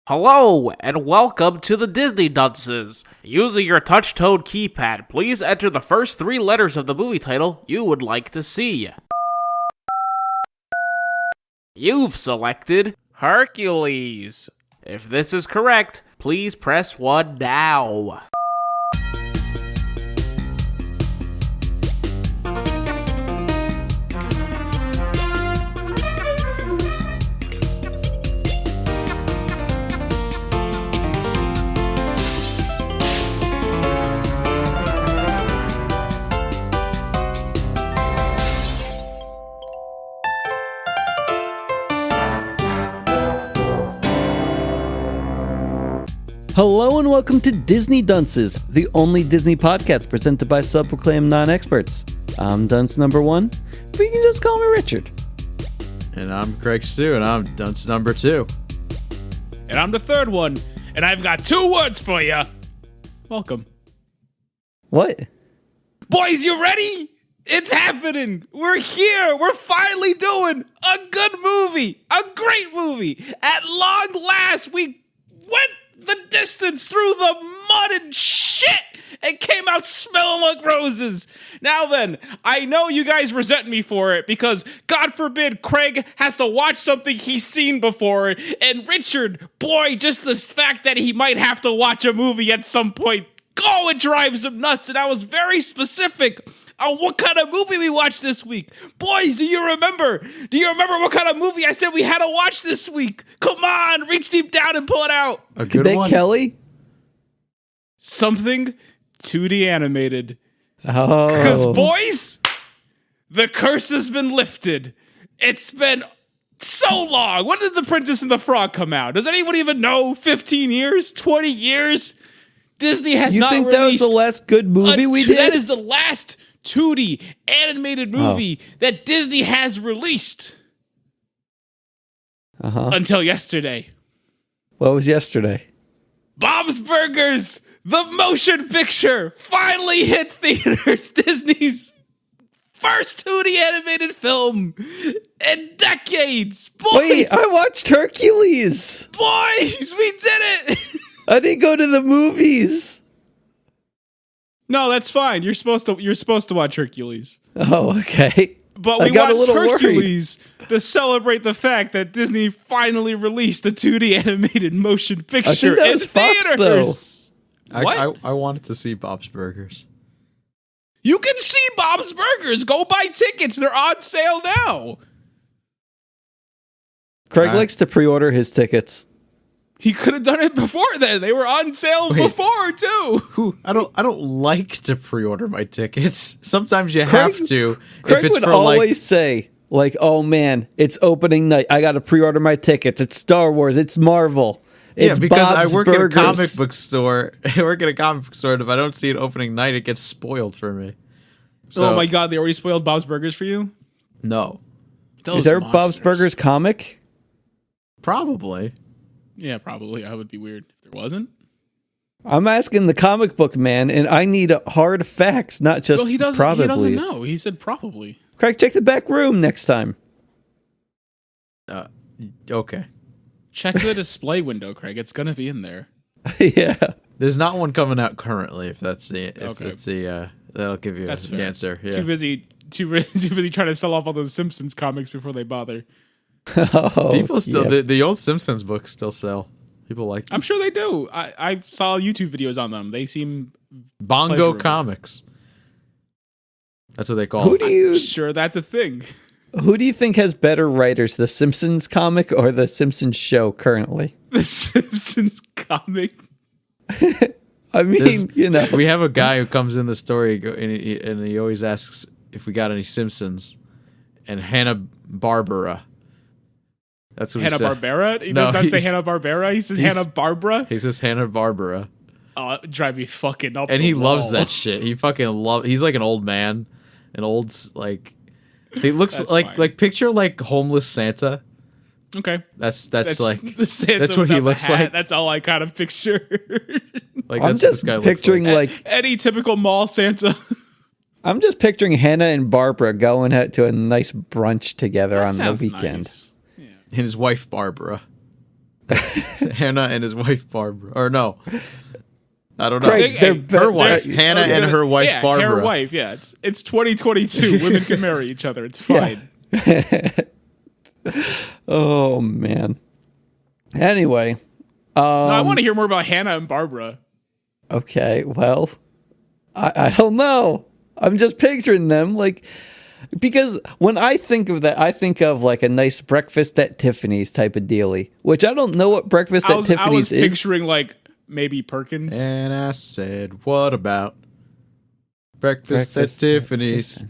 Hello, and welcome to the Disney Dunces. Using your touch-tone keypad, please enter the first 3 letters of the movie title you would like to see. You've selected Hercules. If this is correct, please press 1 now. Hello and welcome to Disney Dunces, the only Disney podcast presented by self-proclaimed non-experts. I'm Dunce number 1, but you can just call me Richard. And I'm Craig Stew, and I'm Dunce number 2. And I'm the third one, and I've got 2 words for you. Welcome. What? Boys, you ready? It's happening. We're here. We're finally doing a good movie, a great movie. At long last, we went the distance through the mud and shit and came out smelling like roses. Now then, I know you guys resent me for it because, God forbid, Craig has to watch something he's seen before. And Richard, boy, just the fact that he might have to watch a movie at some point, it drives him nuts. And I was very specific on what kind of movie we watched this week. Boys, do you remember? Do you remember what kind of movie I said we had to watch this week? Come on, reach deep down and pull it out. A good one. Kelly? Something 2D animated. Oh. Because, boys, the curse has been lifted. It's been so long. When did The Princess and the Frog come out? Does anyone even know? 15 years? 20 years? Disney has not released... You think that was the last good movie we did? That is the last 2D animated movie that Disney has released. Until yesterday. What was yesterday? Bob's Burgers, the motion picture, finally hit theaters. Disney's first 2D animated film in decades. Boys, Wait, I watched Hercules. Boys, we did it. I didn't go to the movies. No, that's fine. You're supposed to watch Hercules. Oh, okay. But we watched Hercules to celebrate the fact that Disney finally released a 2D animated motion picture in theaters. I wanted to see Bob's Burgers. You can see Bob's Burgers. Go buy tickets. They're on sale now. Craig likes to pre-order his tickets. He could have done it before then. They were on sale before too. I don't like to pre-order my tickets. Sometimes you have to. Craig would always say, like, "Oh man, it's opening night. I got to pre-order my tickets. It's Star Wars. It's Marvel. It's because Bob's I work Burgers. at a comic book store. I work at a comic book store, and if I don't see it opening night, it gets spoiled for me. So, oh my God, they already spoiled Bob's Burgers for you? No. Is there a Bob's Burgers comic? Probably. Yeah, probably. That would be weird if there wasn't. I'm asking the comic book man, and I need hard facts, not just probably. He doesn't know. He said probably. Craig, check the back room next time. Okay. Check the display window, Craig. It's gonna be in there. Yeah. There's not one coming out currently. If that's the that'll give you the answer. Yeah. Too busy trying to sell off all those Simpsons comics before they bother. People still the old Simpsons books still sell. People like them. I'm sure they do. I saw YouTube videos on them. They seem Bongo pleasurable. Comics. That's what they call it. I'm sure that's a thing. Who do you think has better writers, the Simpsons comic or the Simpsons show currently? The Simpsons comic. I mean, we have a guy who comes in the story and he always asks if we got any Simpsons, and Hanna-Barbera. That's what Hanna-Barbera? He does not say Hanna-Barbera. He says Hanna-Barbera. He says Hanna-Barbera. Oh, it'd drive me fucking up. And he loves that shit. He fucking he's like an old man, he looks like picture like homeless Santa. Okay, that's like that's what he looks like. That's all I kind of picture. Like I'm just picturing like any typical mall Santa. I'm just picturing Hannah and Barbara going out to a nice brunch together on the weekend. Nice. Yeah. And his wife Barbara. Hannah and his wife Barbara. Or no. I don't know. Craig, Her wife. Hannah and her wife Barbara. Her wife, yeah. It's 2022. Women can marry each other. It's fine. Oh, man. Anyway. No, I want to hear more about Hannah and Barbara. Okay, well, I don't know. I'm just picturing them like, because when I think of that, I think of like a nice breakfast at Tiffany's type of dealie, which I don't know what breakfast at Tiffany's is. I was picturing like maybe Perkins. And I said, what about breakfast at Tiffany's?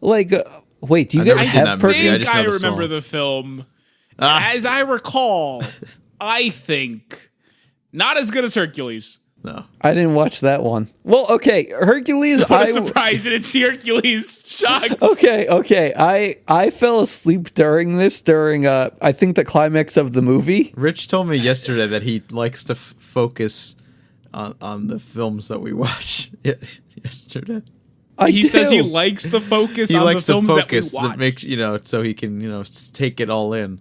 Like, wait, do you I've guys never seen have that movie. Perkins? I know the remember song. the film. As I recall, I think not as good as Hercules. No. I didn't watch that one. Well, okay, Hercules. What a surprise! And it's Hercules. Shocked. Okay. I fell asleep during I think the climax of the movie. Rich told me yesterday that he likes to focus on the films that we watch yesterday. He says he likes to focus on the films that we watch. That makes, so he can, take it all in.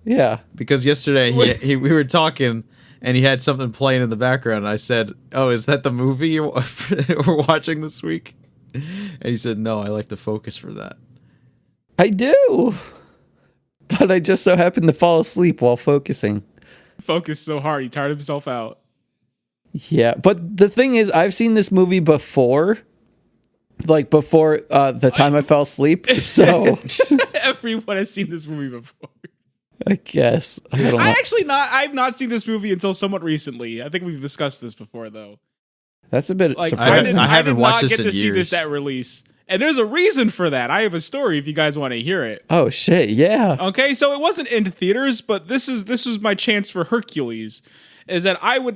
Yeah. Because yesterday we were talking and he had something playing in the background. And I said, "Oh, is that the movie we're watching this week?" And he said, "No, I like to focus for that." I do. But I just so happened to fall asleep while focusing. Focused so hard, he tired himself out. Yeah, but the thing is, I've seen this movie before. Like before the time I fell asleep. So everyone has seen this movie before. I guess. I don't know. I've not seen this movie until somewhat recently. I think we've discussed this before, though. That's a bit like surprising. I haven't watched this in I did not get to see years. this at release. And there's a reason for that. I have a story if you guys want to hear it. Oh shit, yeah. Okay, so it wasn't in theaters, but this was my chance for Hercules. Is that I was,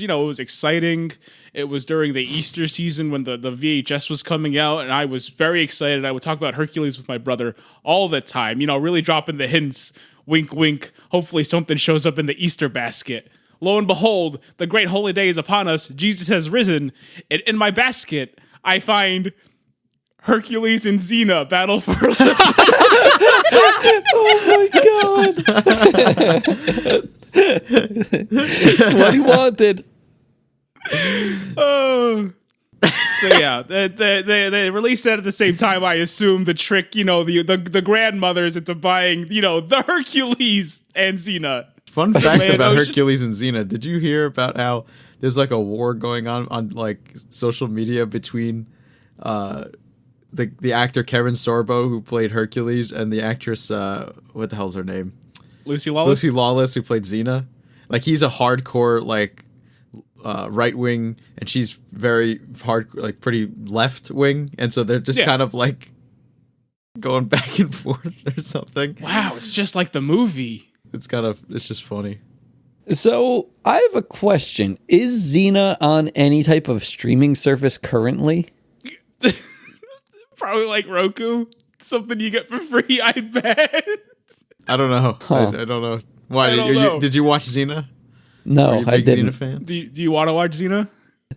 it was exciting. It was during the Easter season when the VHS was coming out, and I was very excited. I would talk about Hercules with my brother all the time, really dropping the hints, wink, wink. Hopefully something shows up in the Easter basket. Lo and behold, the great holy day is upon us. Jesus has risen. And in my basket, I find Hercules and Xena battle for Oh my god. That's what he wanted. Oh. So yeah, they released that at the same time. I assume the trick, the grandmothers into buying, the Hercules and Xena. Fun fact about Hercules and Xena. Did you hear about how there's like a war going on like social media between the actor Kevin Sorbo, who played Hercules, and the actress what the hell's her name? Lucy Lawless, who played Xena. Like, he's a hardcore like right wing, and she's very hard, like pretty left wing, and so they're just kind of like going back and forth or something. Wow, it's just like the movie. It's just funny. So I have a question. Is Xena on any type of streaming service currently? Probably like Roku. Something you get for free, I bet. I don't know. I don't know. Why? Did you watch Xena? No, Are you a I big didn't. Xena fan? Do you want to watch Xena?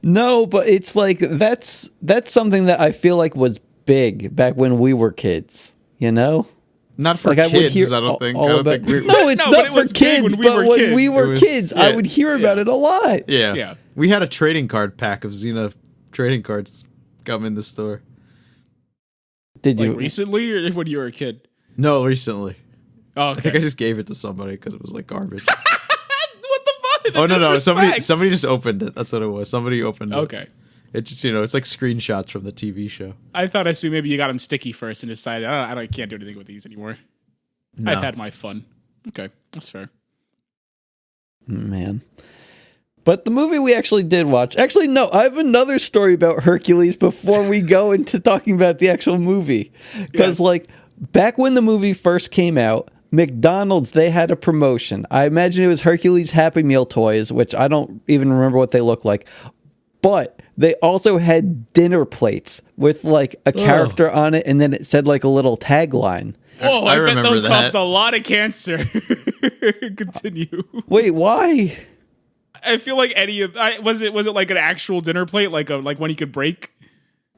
No, but it's like that's something that I feel like was big back when we were kids, Not for like kids, I don't think. No, it's No, not but it for was big kids, when we but were when kids. we were kids, I would hear about it a lot. Yeah. Yeah. We had a trading card pack of Xena trading cards come in the store. Did you? Like recently or when you were a kid? No, recently. Oh, I think I just gave it to somebody because it was like garbage. What the fuck? Oh, no. Disrespect. Somebody just opened it. That's what it was. Somebody opened it. Okay. It's just, it's like screenshots from the TV show. I thought maybe you got them sticky first and decided I can't do anything with these anymore. No. I've had my fun. Okay, that's fair. Man. But the movie we actually did watch. Actually, no, I have another story about Hercules before we go into talking about the actual movie. Because, back when the movie first came out, McDonald's, they had a promotion. I imagine it was Hercules Happy Meal toys, which I don't even remember what they look like. But they also had dinner plates with, a character on it, and then it said, a little tagline. Oh, I bet remember those that. cost a lot of cancer. Continue. Wait, why? I feel like was it like an actual dinner plate, like one you could break?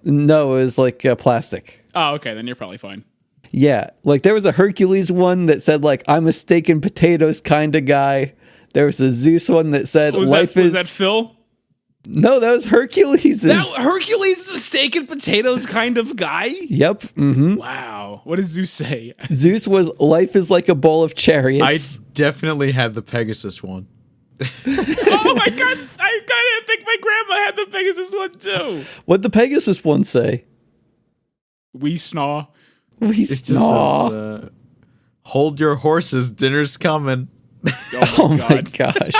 No, it was plastic. Oh, okay, then you're probably fine. Yeah, like there was a Hercules one that said like I'm a steak and potatoes kind of guy. There was a Zeus one that said Was that Phil? No, that was Hercules. Hercules is a steak and potatoes kind of guy? Yep. Mm-hmm. Wow. What did Zeus say? Zeus was life is like a bowl of I chariots. definitely had the Pegasus one. Oh my god! I kind of think my grandma had the Pegasus one too. What'd the Pegasus one say? We snaw. We It just snaw. says, hold your horses, dinner's coming. Oh my gosh.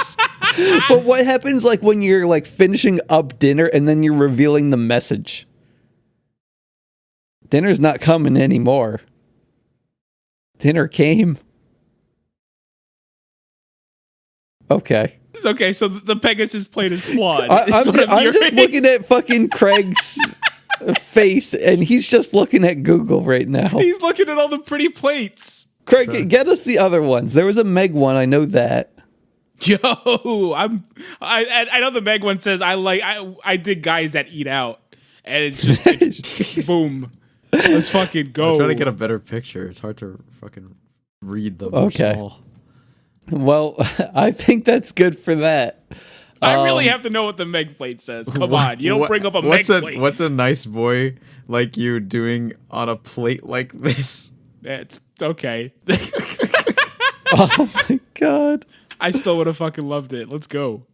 But what happens like when you're like finishing up dinner and then you're revealing the message? Dinner's not coming anymore. Dinner came. Okay. It's okay. So the Pegasus plate is flawed. I'm is what I'm just hearing. looking at fucking Craig's face and he's just looking at Google right now. He's looking at all the pretty plates. Craig, get us the other ones. There was a Meg one, I know that. Yo, I know the Meg one says I dig guys that eat out, and it's just boom. Let's fucking go. I'm trying to get a better picture. It's hard to fucking read them. Okay. Small. Well, I think that's good for that. I really have to know what the Meg plate says. Come on, you don't bring up a Meg plate. What's a nice boy like you doing on a plate like this? It's okay. Oh my god. I still would have fucking loved it. Let's go.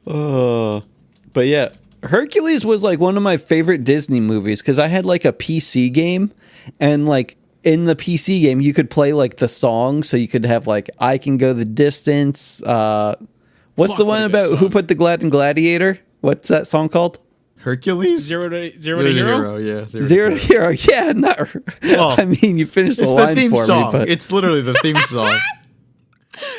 But yeah, Hercules was like one of my favorite Disney movies because I had like a PC game, and like in the PC game you could play like the song, so you could have like I Can Go the Distance. What's Fuck, the one what a good about who song. put the Glad and Gladiator? What's that song called? Hercules? Zero to hero. Yeah. Zero to Hero. Yeah, not. Well, I mean, you finished the It's line the theme for song. me, but It's literally the theme song.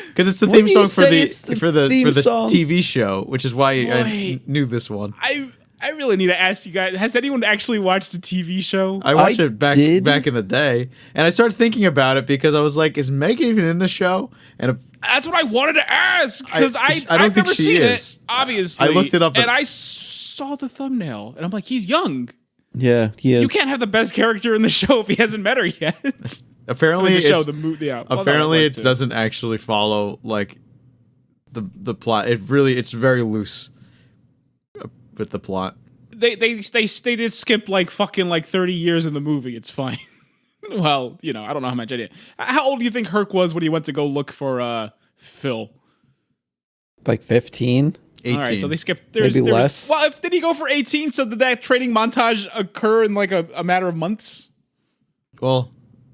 Because it's the What theme do you song for say the it's the for the theme for the song? TV show, which is why I Wait. knew this one. I really need to ask you guys: has anyone actually watched the TV show? I watched I it back did. in the day, and I started thinking about it because I was like, "Is Meg even in the show?" And That's what I wanted to ask because I don't I've think never she seen is. it. Obviously, I looked it up and and- I saw the thumbnail, and I'm like, he's young. yeah, he is. You can't have the best character in the show if he hasn't met her yet. apparently, the show, it's, the movie, yeah. Well, no, apparently like it doesn't actually follow like the plot. It's very loose with the plot. They did skip like fucking like 30 years in the movie. It's fine. Well, I don't know how much I did. How old do you think Herc was when he went to go look for Phil? like 15. 18. All right, so they skipped. Maybe less. Well, did he go for 18? So did that training montage occur in like a matter of months? Well,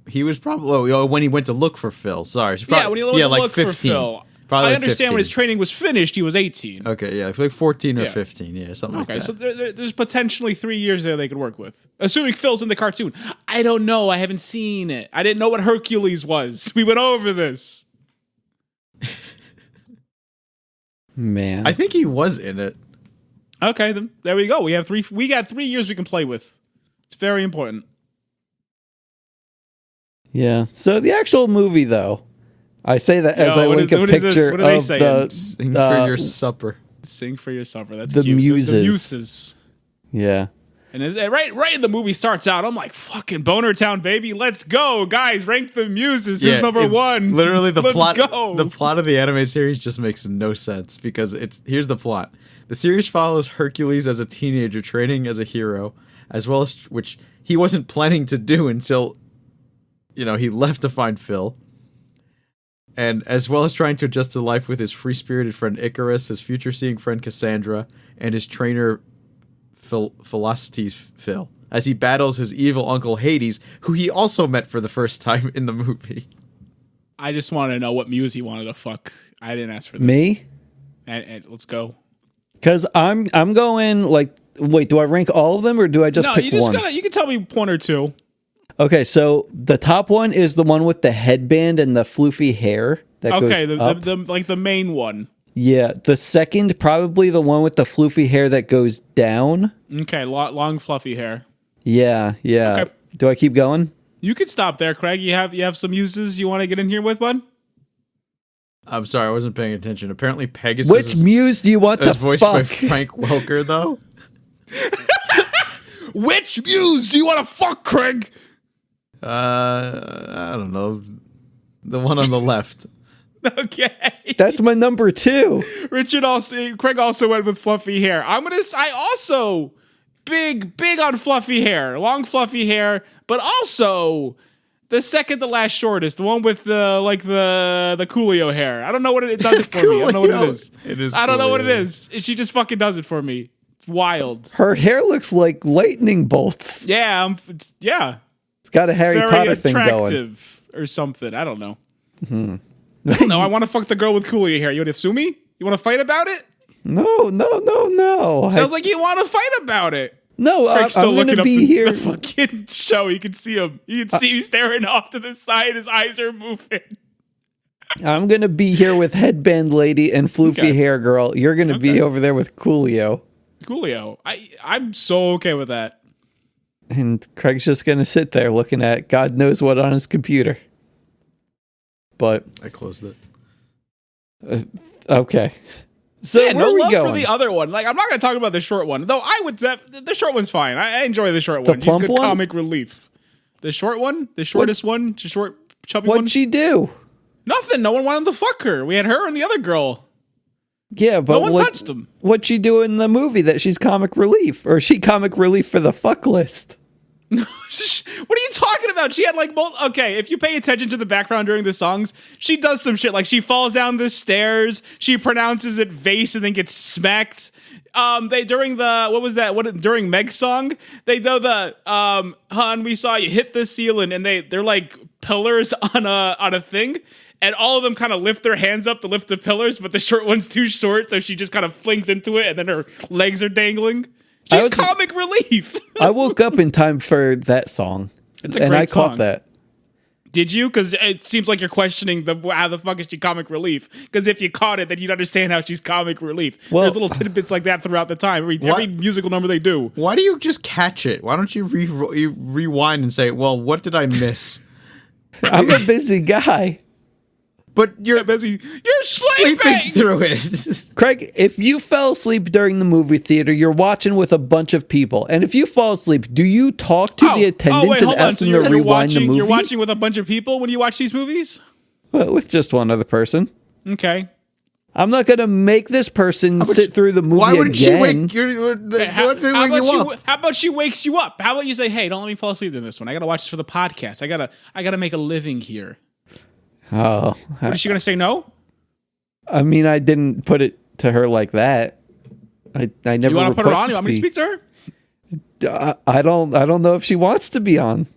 he was probably when he went to look for Phil. Sorry, Yeah, when he went to like look 15. for Phil. Probably I like understand when 15. his training was finished, he was 18. Okay, yeah, like 14 or Yeah. 15, yeah, something Okay, like that. so there's potentially 3 years there they could work with. Assuming Phil's in the cartoon. I don't know. I haven't seen it. I didn't know what Hercules was. We went over this. Man. I think he was in it. Okay, then there we go. We got 3 years we can play with. It's very important. Yeah. So the actual movie, though, I say that as Yo, I what link is- a what is this? picture What are they of saying? Sing for your supper. Sing for your supper. That's The cute. Muses. The Muses. Yeah. And right in the movie starts out, I'm like, fucking Boner Town, baby. Let's go. Guys, rank the Muses. Here's number one. Literally, the Let's plot. go. The plot of the animated series just makes no sense because here's the plot. The series follows Hercules as a teenager training as a hero, as well as which he wasn't planning to do until, he left to find Phil. And as well as trying to adjust to life with his free-spirited friend Icarus, his future-seeing friend Cassandra, and his trainer Philoctetes Phil, as he battles his evil uncle Hades, who he also met for the first time in the movie. I just want to know what muse he wanted to fuck. I didn't ask for this. Me? And let's go. Because I'm going like, wait, do I rank all of them or do I just No, pick you just one? you can tell me one or two. Okay, so the top one is the one with the headband and the floofy hair that Okay, goes up. the like the main one. Yeah, the second probably the one with the floofy hair that goes down. Okay, long fluffy hair. Yeah. Okay. Do I keep going? You could stop there, Craig. You have some muses you want to get in here with, bud? I'm sorry, I wasn't paying attention. Apparently Pegasus Which muse do you want to is voiced by fuck? Frank Welker, though. Which muse do you want to fuck, Craig? I don't know. The one on the left. Okay. That's my number 2. Craig also went with fluffy hair. I also big on fluffy hair, long fluffy hair, but also the second to last shortest, the one with the Coolio hair. I don't know what it does it for me. I don't know what it is. It is. I don't know what it Coolio. is. She just fucking does it for me. It's wild. Her hair looks like lightning bolts. Yeah, it's It's got a Harry very Potter thing going. attractive or something. I don't know. I don't know. I want to fuck the girl with Coolio hair. You want to sue me? You want to fight about it? No. Sounds like you want to fight about it. No, I'm Craig's still going looking to up be here. the fucking show. You can see him. You can see him staring off to the side. His eyes are moving. I'm going to be here with Headband Lady and Floofy Okay. Hair Girl. You're going to be over there with Coolio. Coolio. I'm so okay with that. And Craig's just going to sit there looking at God knows what on his computer. But, I closed it. okay. So Yeah, where no are we love going? for the other one. Like, I'm not going to talk about the short one. Though I would... the short one's fine. I enjoy the short one. She's plump good one? comic relief. The short one? The shortest one? The short, chubby What'd one? she do? Nothing. No one wanted to fuck her. We had her and the other girl. Yeah, but No one touched them. What'd she do in the movie that she's comic relief? Or is she comic relief for the fuck list? What are you talking about? She had like okay, if you pay attention to the background during the songs, she does some shit. Like she falls down the stairs, she pronounces it vase and then gets smacked. They during Meg's song, they do the "Hun, we saw you hit the ceiling," and they're like pillars on a thing. And all of them kind of lift their hands up to lift the pillars, but the short one's too short, so she just kind of flings into it, and then her legs are dangling. She's comic relief. I woke up in time for that song. It's a and great I caught song. that. Did you? Because it seems like you're questioning how the fuck is she comic relief? Because if you caught it, then you'd understand how she's comic relief. Well- There's little tidbits like that throughout the time. Every musical number they do. Why do you just catch it? Why don't you you rewind and say, well, what did I miss? I'm a busy guy. But you're Busy. You're sleeping. sleeping through it. Craig, if you fell asleep during the movie theater, you're watching with a bunch of people. And if you fall asleep, do you talk to the attendants and ask them to rewind the movie? You're watching with a bunch of people when you watch these movies? Well, with just one other person. Okay. I'm not going to make this person sit through the movie Why wouldn't she again. wake How you up? about she wakes you up? How about you say, "Hey, don't let me fall asleep in this one. I gotta watch this for the podcast. I gotta make a living here." Oh, What, is she gonna say no? I mean, I didn't put it to her like that. I never. You want to put her on? requested You want me to speak to her? I don't know if she wants to be on.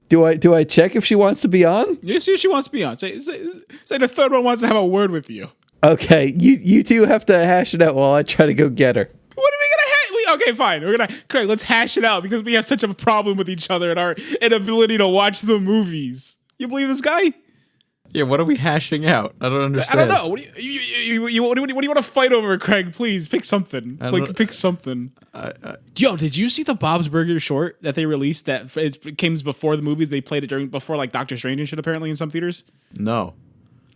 Do I check if she wants to be on? You see if she wants to be on. Say the third one wants to have a word with you. Okay, you two have to hash it out while I try to go get her. What are we gonna hash? Okay, fine. Craig, let's hash it out because we have such a problem with each other and our inability to watch the movies. You believe this guy? Yeah, what are we hashing out? I don't I understand. don't know. What do you want to fight over, Craig? Please pick something. Pick something. Yo, did you see the Bob's Burger short that they released? That it came before the movies. They played it before like Doctor Strange and shit. Apparently in some theaters. No.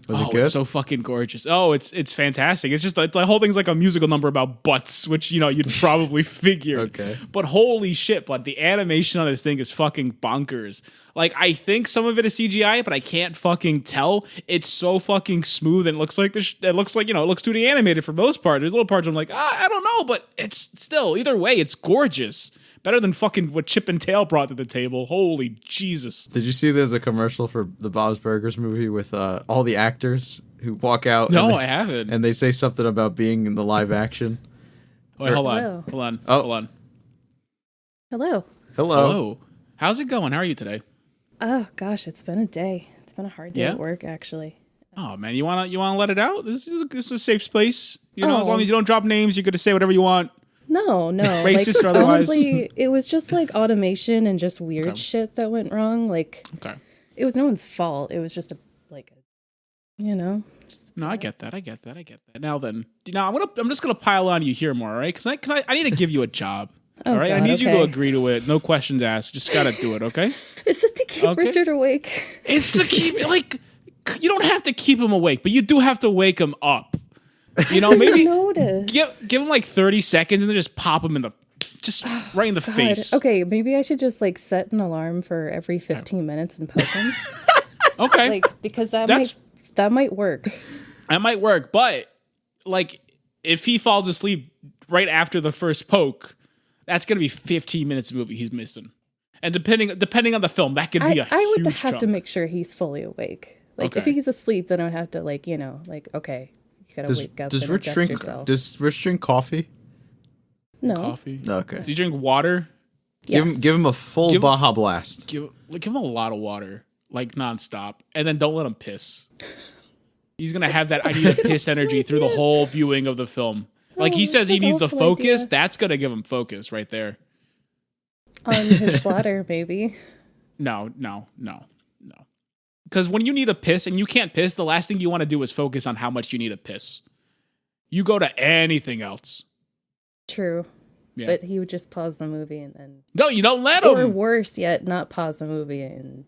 Was it good? It's so fucking gorgeous. Oh, it's fantastic. It's just the whole thing's like a musical number about butts, which you'd probably figure. Okay. But holy shit, but the animation on this thing is fucking bonkers. Like I think some of it is CGI, but I can't fucking tell. It's so fucking smooth and it looks like it looks 2D animated for most part. There's little parts I'm like, I don't know, but it's still either way, it's gorgeous. Better than fucking what Chip and Tail brought to the table. Holy Jesus. Did you see there's a commercial for the Bob's Burgers movie with all the actors who walk out? No, I haven't. And they say something about being in the live action. Wait, hold on. Hello. Hold on. Oh. Hold on. Hello. Hello. How's it going? How are you today? Oh gosh, it's been a day. It's been a hard day Yeah? at work, actually. Oh man, you wanna let it out? This is a safe space. As Oh. long as you don't drop names, you're good to say whatever you want. No, Racist or otherwise? Honestly, it was just like automation and just weird shit that went wrong. Like Okay. it was no one's fault. It was just No, I get that. Now then, I'm just gonna pile on you here more, all right? Because I need to give you a job. Oh, all right, I God, need you to okay. agree to it. No questions asked. Just gotta do it, okay? It's just to keep Okay. Richard awake. It's to keep you don't have to keep him awake, but you do have to wake him up. Maybe Notice. give him like 30 seconds and then just pop him in the just right in the God. face. Okay, maybe I should just like set an alarm for every 15 minutes and poke him. Okay. Like, because that might work. That might work, but like if he falls asleep right after the first poke, that's gonna be 15 minutes of movie he's missing. And depending on the film, that could be a I would huge have chunk. to make sure he's fully awake. Like if Okay. he's asleep, then I would have to like, you know, like, okay, you gotta wake up Does and Rich adjust drink? yourself. Does Rich drink coffee? No. Coffee. Okay. Does he drink water? Yes. Give him a full Baja Blast. Give him a lot of water, like nonstop, and then don't let him piss. He's gonna have that I need to piss energy through the whole viewing of the film. Like he says he needs a focus. That's gonna give him focus right there. On his bladder, maybe. No. Because when you need a piss and you can't piss, the last thing you want to do is focus on how much you need a piss. You go to anything else. True. Yeah. But he would just pause the movie and then. No, you don't let Or him. worse yet, not pause the movie and.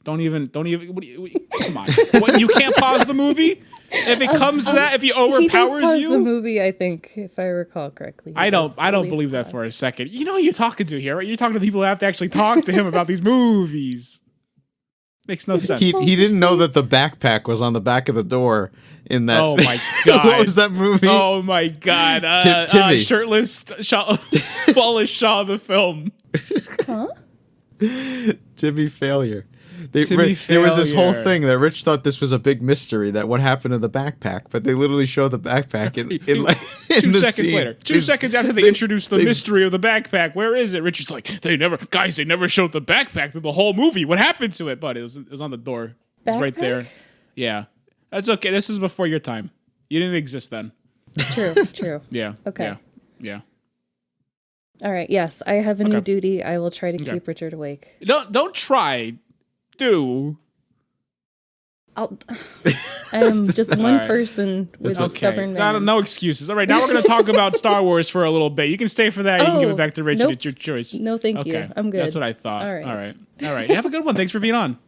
Don't even. Come on. What, you can't pause the movie? If it comes to that, if he He does overpowers pause you? the movie, I think, if I recall correctly. He I does don't at least believe that pause. for a second. You know who you're talking to here, right? You're talking to people who have to actually talk to him about these movies. Makes no sense. He didn't know that the backpack was on the back of the door in that. Oh my God. What was that movie? Oh my God. Timmy. Shirtless flawless shot of the film. Huh? Timmy Failure. Timmy There was this whole Failure. thing that Rich thought this was a big mystery that what happened to the backpack, but they literally show the backpack in 2 the seconds scene. later. 2 seconds after they introduced the mystery of the backpack. Where is it? Richard's like, they never showed the backpack through the whole movie. What happened to it? But it was on the door. It's right there. Backpack? Yeah. That's okay. This is before your time. You didn't exist then. True. Yeah. Okay. Yeah. All right. Yes, I have a new Okay. duty. I will try to keep Richard awake. Don't try. Do. I am just one right. person with a stubborn man. No excuses. All right, now we're going to talk about Star Wars for a little bit. You can stay for that. You can give it Oh, back to Richard. nope. It's your choice. No, thank you. I'm good. That's what I thought. All right. All right. Have a good one. Thanks for being on.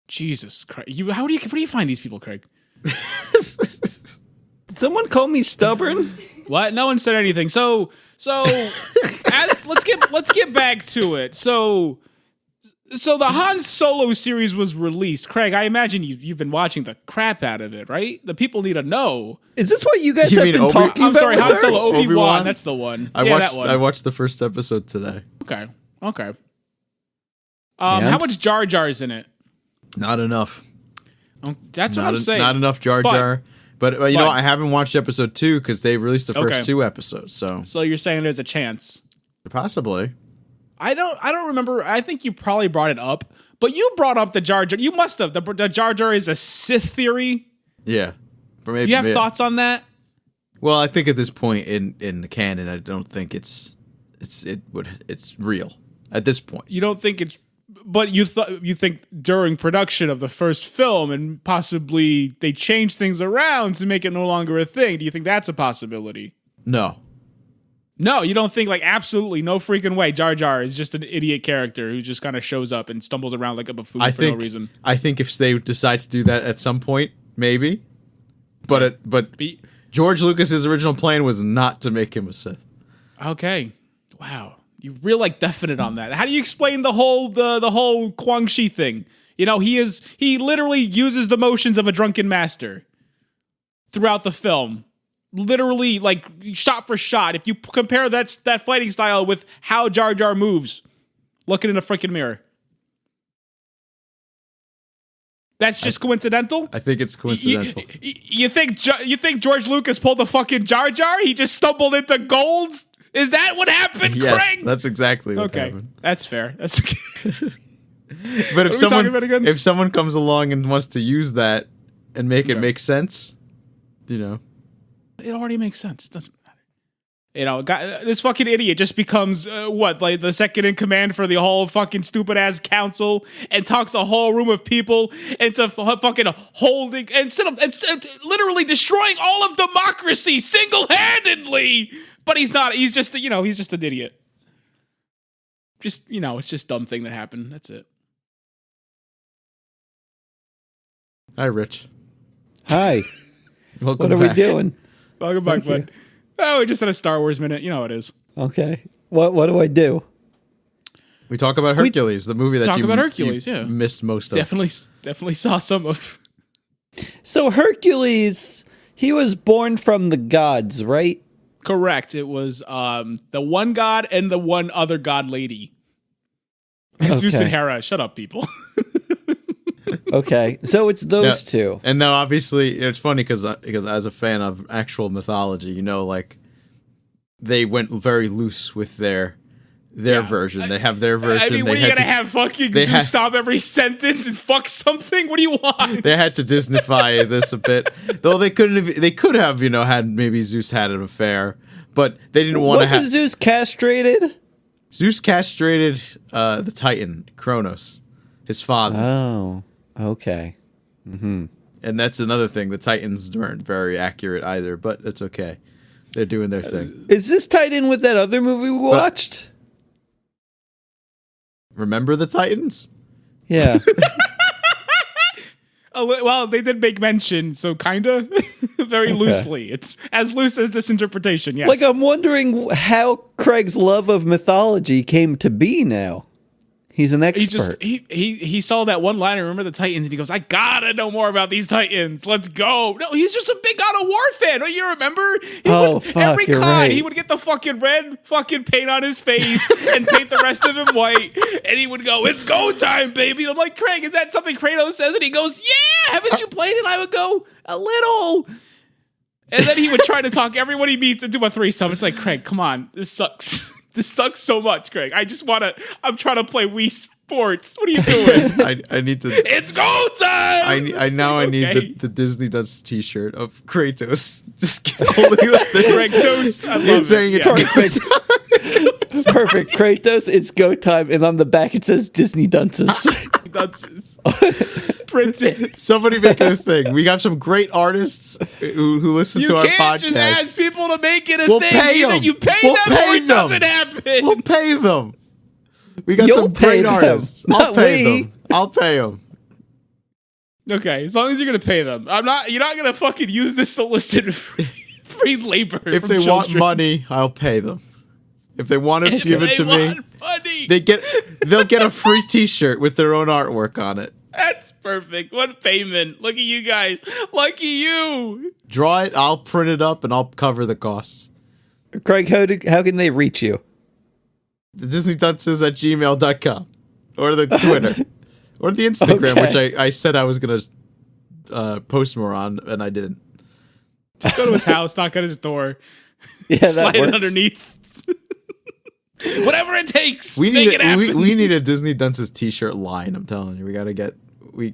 Jesus Christ. Where do you find these people, Craig? Did someone call me stubborn? What? No one said anything. So let's get back to it. So the Han Solo series was released. Craig, I imagine you've been watching the crap out of it, right? The people need to know. Is this what you guys You have mean been Obi- talking I'm about? sorry, with Han her? Solo, Obi-Wan. Obi-Wan? That's the one. I that one. watched the first episode today. Okay. And? How much Jar Jar's in it? Not enough. That's what I'm saying. Not enough Jar But- Jar. But you know, I haven't watched episode 2 because they released the first Okay. 2 episodes. So So you're saying there's a chance? possibly. I don't remember. I think you probably brought it up, but you brought up the Jar Jar. You must have. The Jar Jar is a Sith theory. Yeah. For maybe, You have thoughts on that? Well, I think at this point in the canon, I don't think it's real at this point. You don't think it's, but you think during production of the first film and possibly they changed things around to make it no longer a thing. Do you think that's a possibility? No. No, you don't think, like, absolutely no freaking way. Jar Jar is just an idiot character who just kind of shows up and stumbles around like a buffoon no reason. I think if they decide to do that at some point, maybe. But George Lucas's original plan was not to make him a Sith. Okay. Wow. You real like definite on that. How do you explain the whole Quan Chi thing? You know, he literally uses the motions of a drunken master throughout the film. Literally, like, shot for shot. If you compare that fighting style with how Jar Jar moves, looking in a freaking mirror. That's just coincidental? I think it's coincidental. You think George Lucas pulled a fucking Jar Jar? He just stumbled into gold? Is that what happened, Yes, Craig? that's exactly what Okay, happened. that's fair. That's But What are we talking about again? if someone comes along and wants to use that and make it make sense, you know. it already makes sense. It doesn't matter. You know, this fucking idiot just becomes like the second in command for the whole fucking stupid ass council and talks a whole room of people into fucking holding instead of literally destroying all of democracy single-handedly. But he's not. He's just he's just an idiot. Just it's just a dumb thing that happened. That's it. Hi, Rich. Hi. Welcome What are back. we doing? Welcome back, Thank bud. Oh, we just had a Star Wars minute. You know how it is. Okay. What do I do? We talk about Hercules, the movie that talk you about Hercules, yeah. missed most of. Definitely saw some of. So Hercules, he was born from the gods, right? Correct. It was the one god and the one other god lady. Zeus and Hera. Shut up, people. Okay, so it's those two. And now, obviously, it's funny because as a fan of actual mythology, you know, like they went very loose with their version. They have their version. I mean, what are you gonna have fucking Zeus stop every sentence and fuck something? What do you want? They had to Disneyfy this a bit, though they couldn't have. They could have, had maybe Zeus had an affair, but they didn't want to have. Wasn't Zeus castrated? Zeus castrated the Titan Kronos, his father. Oh, okay. And that's another thing. The Titans weren't very accurate either, but it's okay. They're doing their thing. Is this tied in with that other movie we watched? Remember the Titans? Yeah. Well, they did make mention, so kinda, very loosely. It's as loose as this interpretation. Yes. Like, I'm wondering how Craig's love of mythology came to be now. He's an expert. He saw that one line, remember the Titans, and he goes, I gotta know more about these Titans. Let's go. No, he's just a big God of War fan. Don't you remember? Every con, right. he would get the fucking red fucking paint on his face and paint the rest of him white. And he would go, it's go time, baby. And I'm like, Craig, is that something Kratos says? And he goes, yeah, haven't you played it? I would go, a little. And then he would try to talk everyone he meets into a threesome. It's like, Craig, come on. This sucks. This sucks so much, Craig. I'm trying to play Wii Sports. What are you doing? I need to. It's go time! I need the Disney Dunces t-shirt of Kratos. Just holding the thing. Kratos. I love It's saying it. it's Perfect. Kratos, it's go time. And on the back it says Disney Dunces. Dunces. Print it. Somebody make it a thing. We got some great artists who listen to our podcast. You can't just ask people to make it a We'll thing. pay Either them. you pay We'll them pay or it them. doesn't happen. We'll pay them. We got You'll some pay great them, artists. not I'll pay we. them. I'll pay them. Okay, as long as you're gonna pay them. You're not gonna fucking use this to solicit free labor. If from they want children. money, I'll pay them. If they want to If give it they to me, want money. they'll get a free t-shirt with their own artwork on it. That's perfect. What payment? Look at you guys. Lucky you. Draw it, I'll print it up, and I'll cover the costs. Craig, how can they reach you? The DisneyDunces at gmail.com. Or the Twitter. Or the Instagram, Okay. which I said I was going to post more on, and I didn't. Just go to his house, knock on his door, Yeah, that slide it works. underneath. Whatever it takes. We make need it happen. we need a Disney Dunces t-shirt line, I'm telling you. We got that. We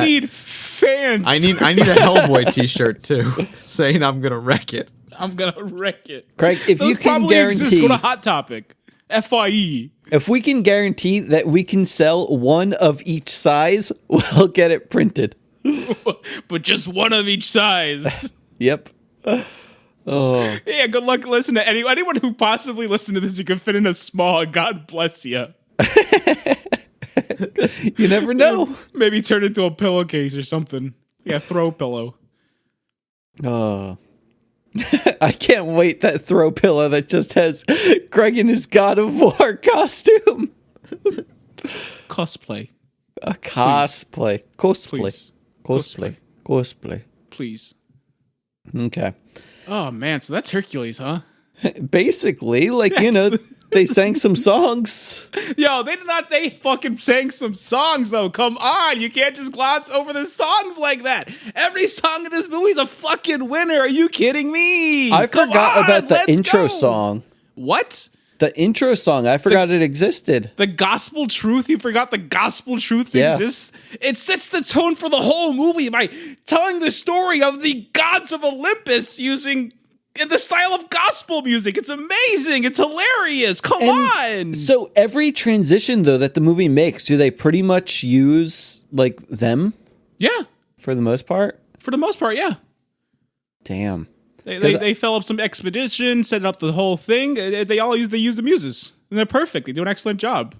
need fans. I need a Hellboy t-shirt too, saying I'm gonna wreck it. I'm gonna wreck it. Craig, if Those you can probably exist. guarantee, Go to Hot Topic. FYE. if we can guarantee that we can sell one of each size, we'll get it printed. But just one of each size. Yep. Oh, Yeah, good luck listening to anyone who possibly listened to this who can fit in a small. God bless you. you never know. Maybe turn it into a pillowcase or something. Yeah, throw pillow. Oh. I can't wait, that throw pillow that just has Greg in his God of War costume. Cosplay. A cosplay. Cosplay. Please. Cosplay. Cosplay. Please. Okay. Oh man, so that's Hercules, huh? Basically, like, they sang some songs. Yo, they fucking sang some songs though. Come on, you can't just gloss over the songs like that. Every song in this movie is a fucking winner. Are you kidding me? I forgot about the let's intro go. song. What? The intro song, I forgot it existed. The gospel truth? You forgot the gospel truth Yeah. exists? It sets the tone for the whole movie by telling the story of the gods of Olympus using in the style of gospel music. It's amazing. It's hilarious. Come on. So every transition, though, that the movie makes, do they pretty much use, like, them Yeah. for the most part? For the most part, yeah. Damn. They fill up some expedition, set up the whole thing. They use the muses. And they're perfect. They do an excellent job.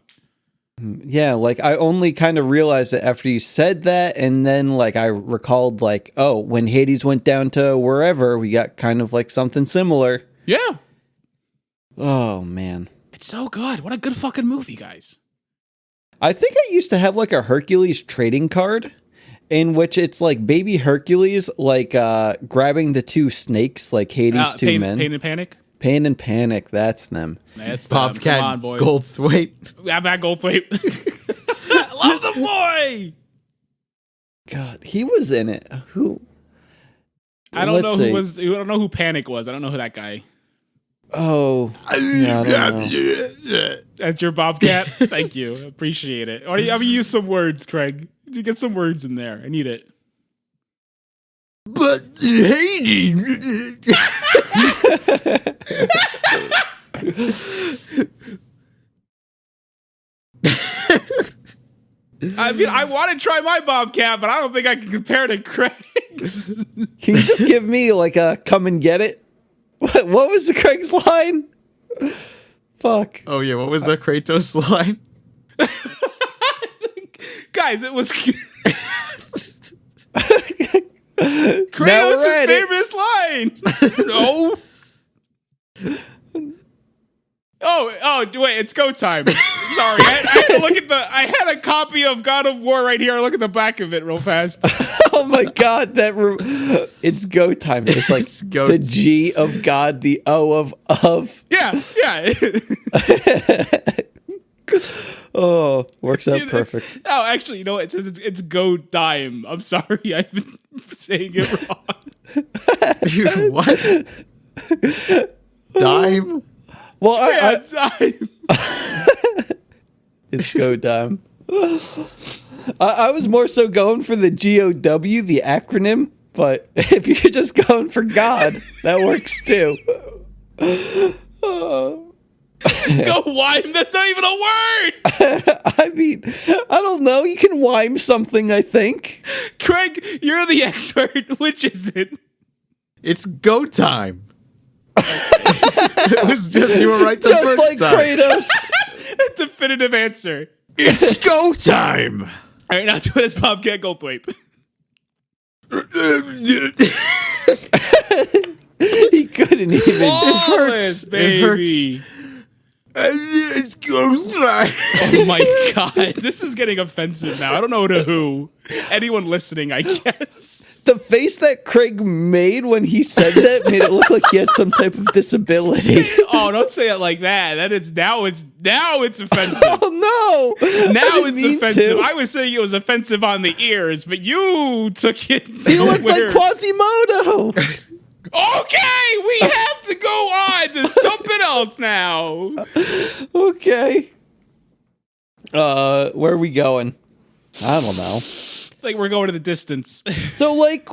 Yeah, like, I only kind of realized it after you said that, and then, like, I recalled, like, oh, when Hades went down to wherever, we got kind of, like, something similar. Yeah. Oh, man. It's so good. What a good fucking movie, guys. I think I used to have like a Hercules trading card in which it's like baby Hercules, like grabbing the two snakes, like Hades' two men. Pain and Panic? Pain and Panic, that's them. That's them. Come Bobcat on, boys. Goldthwait. How about Goldthwait? Love the boy! God, he was in it. Who? I don't know see. I don't know who Panic was. I don't know who that guy. Oh, yeah, I don't know. That's your Bobcat? Thank you. Appreciate it. Why don't you use some words, Craig? You get some words in there. I need it. But Hades. I mean, I want to try my Bobcat, but I don't think I can compare to Craig's. Can you just give me like a come and get it? What was the Craig's line? Fuck. Oh yeah, what was the Kratos line? Guys, it was Kratos' famous line. No. Oh, wait, it's go time. Sorry, I had to look at I had a copy of God of War right here. Look at the back of it real fast. Oh my God, it's go time. It's like the G of God, the O of. Yeah. Oh, works out perfect. Oh, actually, you know what? It says it's go dime. I'm sorry, I've been saying it wrong. What? Dime? Well, Dime. It's go time. I was more so going for the GOW, the acronym, but if you're just going for God, that works too. It's go whine. That's not even a word. I mean, I don't know. You can whine something, I think. Craig, you're the expert. Which is it? It's go time. It was just you were right the Just first like time. Kratos. Definitive answer. It's go time. All right, now do this, Bobcat Goldthwait. He couldn't even. Flawless, baby. It's go time. Oh my God, this is getting offensive now. I don't know to who. Anyone listening, I guess. The face that Craig made when he said that made it look like he had some type of disability. Oh, don't say it like that. Now it's offensive. Oh no! Now it's mean offensive. to. I was saying it was offensive on the ears, but you took it. You look like Quasimodo. Okay, we have to go on to something else now. Okay. Where are we going? I don't know. Like we're going to the distance. So, like,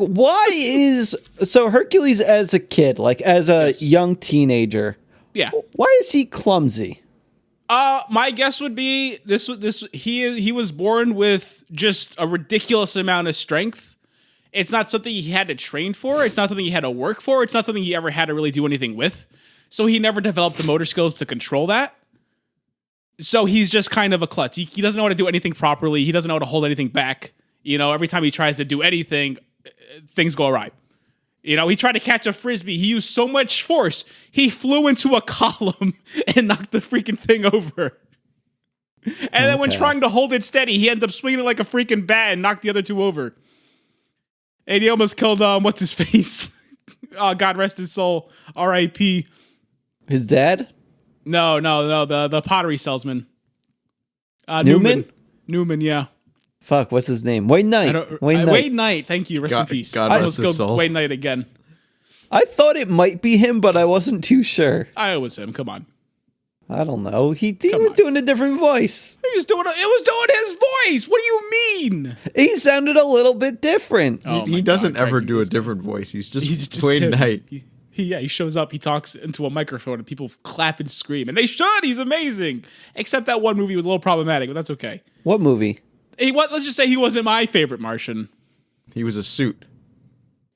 so Hercules as a kid, like as a young teenager, Yeah. why is he clumsy? My guess would be he was born with just a ridiculous amount of strength. It's not something he had to train for. It's not something he had to work for. It's not something he ever had to really do anything with. So he never developed the motor skills to control that. So he's just kind of a klutz. He doesn't know how to do anything properly. He doesn't know how to hold anything back. You know, every time he tries to do anything, things go awry. You know, he tried to catch a frisbee. He used so much force. He flew into a column and knocked the freaking thing over. And then when trying to hold it steady, he ended up swinging it like a freaking bat and knocked the other two over. And he almost killed, what's his face? God rest his soul. R.I.P. His dad? No, the pottery salesman. Newman? Newman, yeah. Fuck, what's his name? Wayne Knight. Wayne Knight, thank you. Rest in peace. God I rest almost his killed soul. Wayne Knight again. I thought it might be him, but I wasn't too sure. It was him. Come on. I don't know. He was on. doing a different voice. It was doing his voice. What do you mean? He sounded a little bit different. Oh He my doesn't God, ever Craig, do a different voice. He's just him. Wayne Knight. He shows up, he talks into a microphone, and people clap and scream. And they should. He's amazing. Except that one movie was a little problematic, but that's okay. What movie? Let's just say he wasn't my favorite Martian. He was a suit.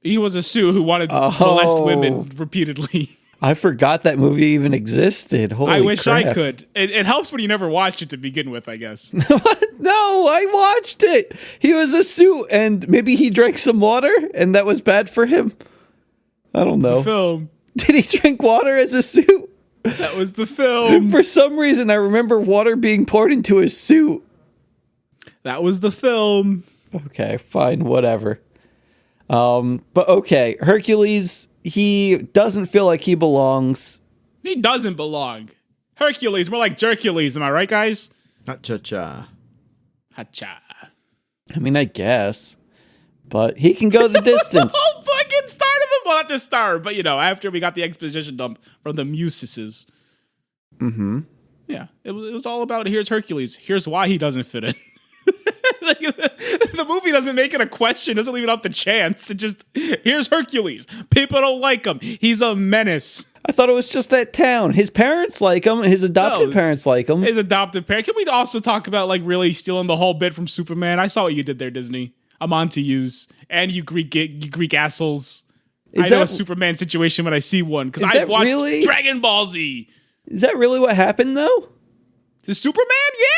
He was a Sioux who wanted to molest women repeatedly. I forgot that movie even existed. Holy I wish crap. I could. It helps when you never watched it to begin with, I guess. No, I watched it. He was a suit, and maybe he drank some water, and that was bad for him. I don't know. Film. Did he drink water as a suit? That was the film. For some reason, I remember water being poured into his suit. That was the film. Okay, fine, whatever. But okay, Hercules, he doesn't feel like he belongs. He doesn't belong. Hercules, more like Jercules, am I right, guys? Cha-cha. Hacha. I mean, I guess. But he can go the distance. The whole fucking start of the, well, not the start, but after we got the exposition dump from the Muses. Mm-hmm. Yeah, it was all about here's Hercules. Here's why he doesn't fit in. The movie doesn't make it a question, doesn't leave it up to chance. It just, here's Hercules. People don't like him. He's a menace. I thought it was just that town. His parents like him. His adopted parents like him. His adopted parent. Can we also talk about really stealing the whole bit from Superman? I saw what you did there, Disney. I'm on to yous. And you Greek assholes. I know a Superman situation when I see one, because I've watched Dragon Ball Z. Is that really what happened, though? The Superman?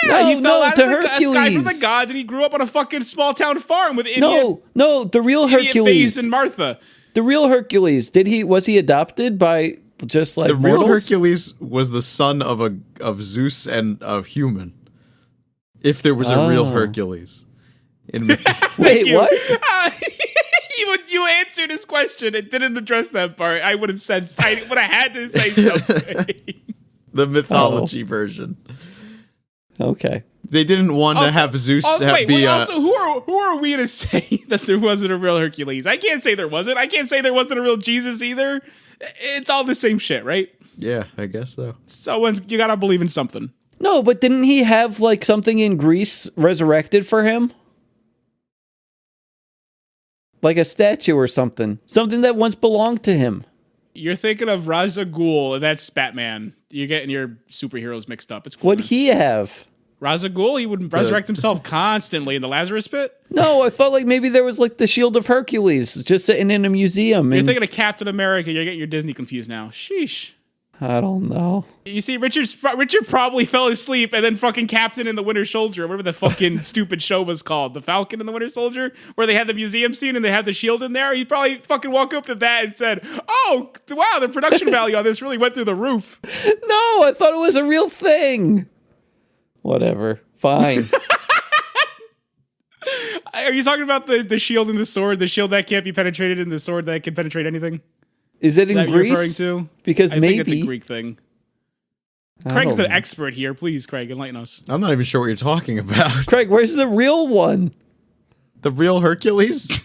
Yeah, he fell out of the sky from the gods, and he grew up on a fucking small town farm with idiot. No, the real Hercules. Phase and Martha. The real Hercules. Was he adopted by just like the mortals? real Hercules was the son of Zeus and a human. If there was a real Hercules. Wait, what? You answered his question. It didn't address that part. I would have said. I would have had to say something. The mythology version. Okay. They didn't want to have Zeus be. Also, who are we to say that there wasn't a real Hercules? I can't say there wasn't. I can't say there wasn't a real Jesus either. It's all the same shit, right? Yeah, I guess so. You gotta believe in something. No, but didn't he have something in Greece resurrected for him? Like a statue or something. Something that once belonged to him. You're thinking of Ra's al Ghul, and that's Batman. You're getting your superheroes mixed up. It's cool. What'd he have? Ra's al Ghul, he would resurrect himself constantly in the Lazarus pit. No, I thought maybe there was the Shield of Hercules just sitting in a museum. You're thinking of Captain America. You're getting your Disney confused now. Sheesh. I don't know. You see, Richard probably fell asleep, and then fucking Captain and the Winter Soldier, whatever the fucking stupid show was called, The Falcon and the Winter Soldier, where they had the museum scene and they had the shield in there. He probably fucking woke up to that and said, "Oh, wow, the production value on this really went through the roof." No, I thought it was a real thing. Whatever. Fine. Are you talking about the shield and the sword? The shield that can't be penetrated and the sword that can penetrate anything? Is it in that Greece? You're referring to? Because I maybe think it's a Greek thing. Craig's the expert here. Please, Craig, enlighten us. I'm not even sure what you're talking about. Craig, where's the real one? The real Hercules?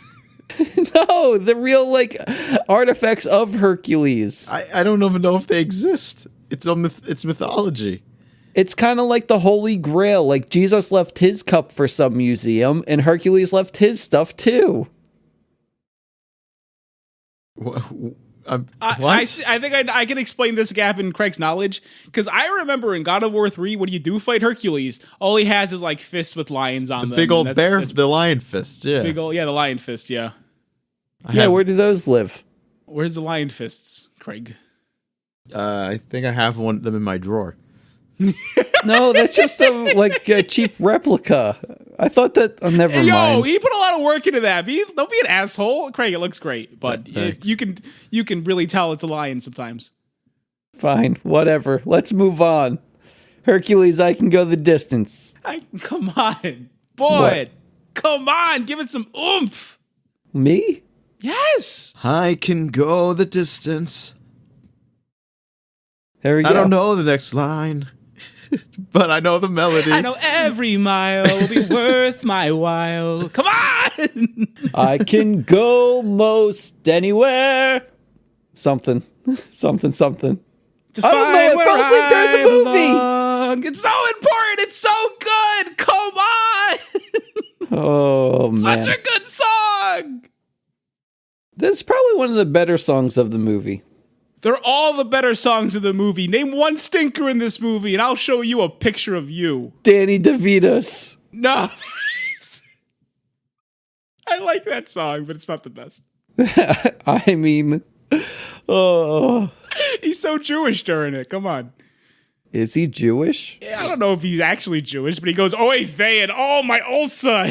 No, the real artifacts of Hercules. I don't even know if they exist. It's mythology. It's kind of like the Holy Grail. Jesus left his cup for some museum, and Hercules left his stuff too. I think I can explain this gap in Craig's knowledge, because I remember in God of War 3, when you do fight Hercules, all he has is fists with lions on them. Big old bear, the lion fist, yeah. The lion fist, yeah. Where do those live? Where's the lion fists, Craig? I think I have one of them in my drawer. No, that's just a cheap replica. I thought that. Oh, never mind. Yo, he put a lot of work into that. Don't be an asshole, Craig. It looks great, but you can really tell it's a lion sometimes. Fine, whatever. Let's move on. Hercules, I can go the distance. Come on, boy. What? Come on, give it some oomph. Me? Yes. I can go the distance. There we go. I don't know the next line. But I know the melody. I know every mile will be worth my while. Come on! I can go most anywhere. Something. To I don't know. I fell asleep during the movie. It's so important. It's so good. Come on! Oh, man. Such a good song. This is probably one of the better songs of the movie. They're all the better songs of the movie. Name one stinker in this movie, and I'll show you a picture of you. Danny DeVito's. No. I like that song, but it's not the best. I mean, oh. He's so Jewish during it. Come on. Is he Jewish? Yeah, I don't know if he's actually Jewish, but he goes, "Oy vey," and "Oh, my ulcer."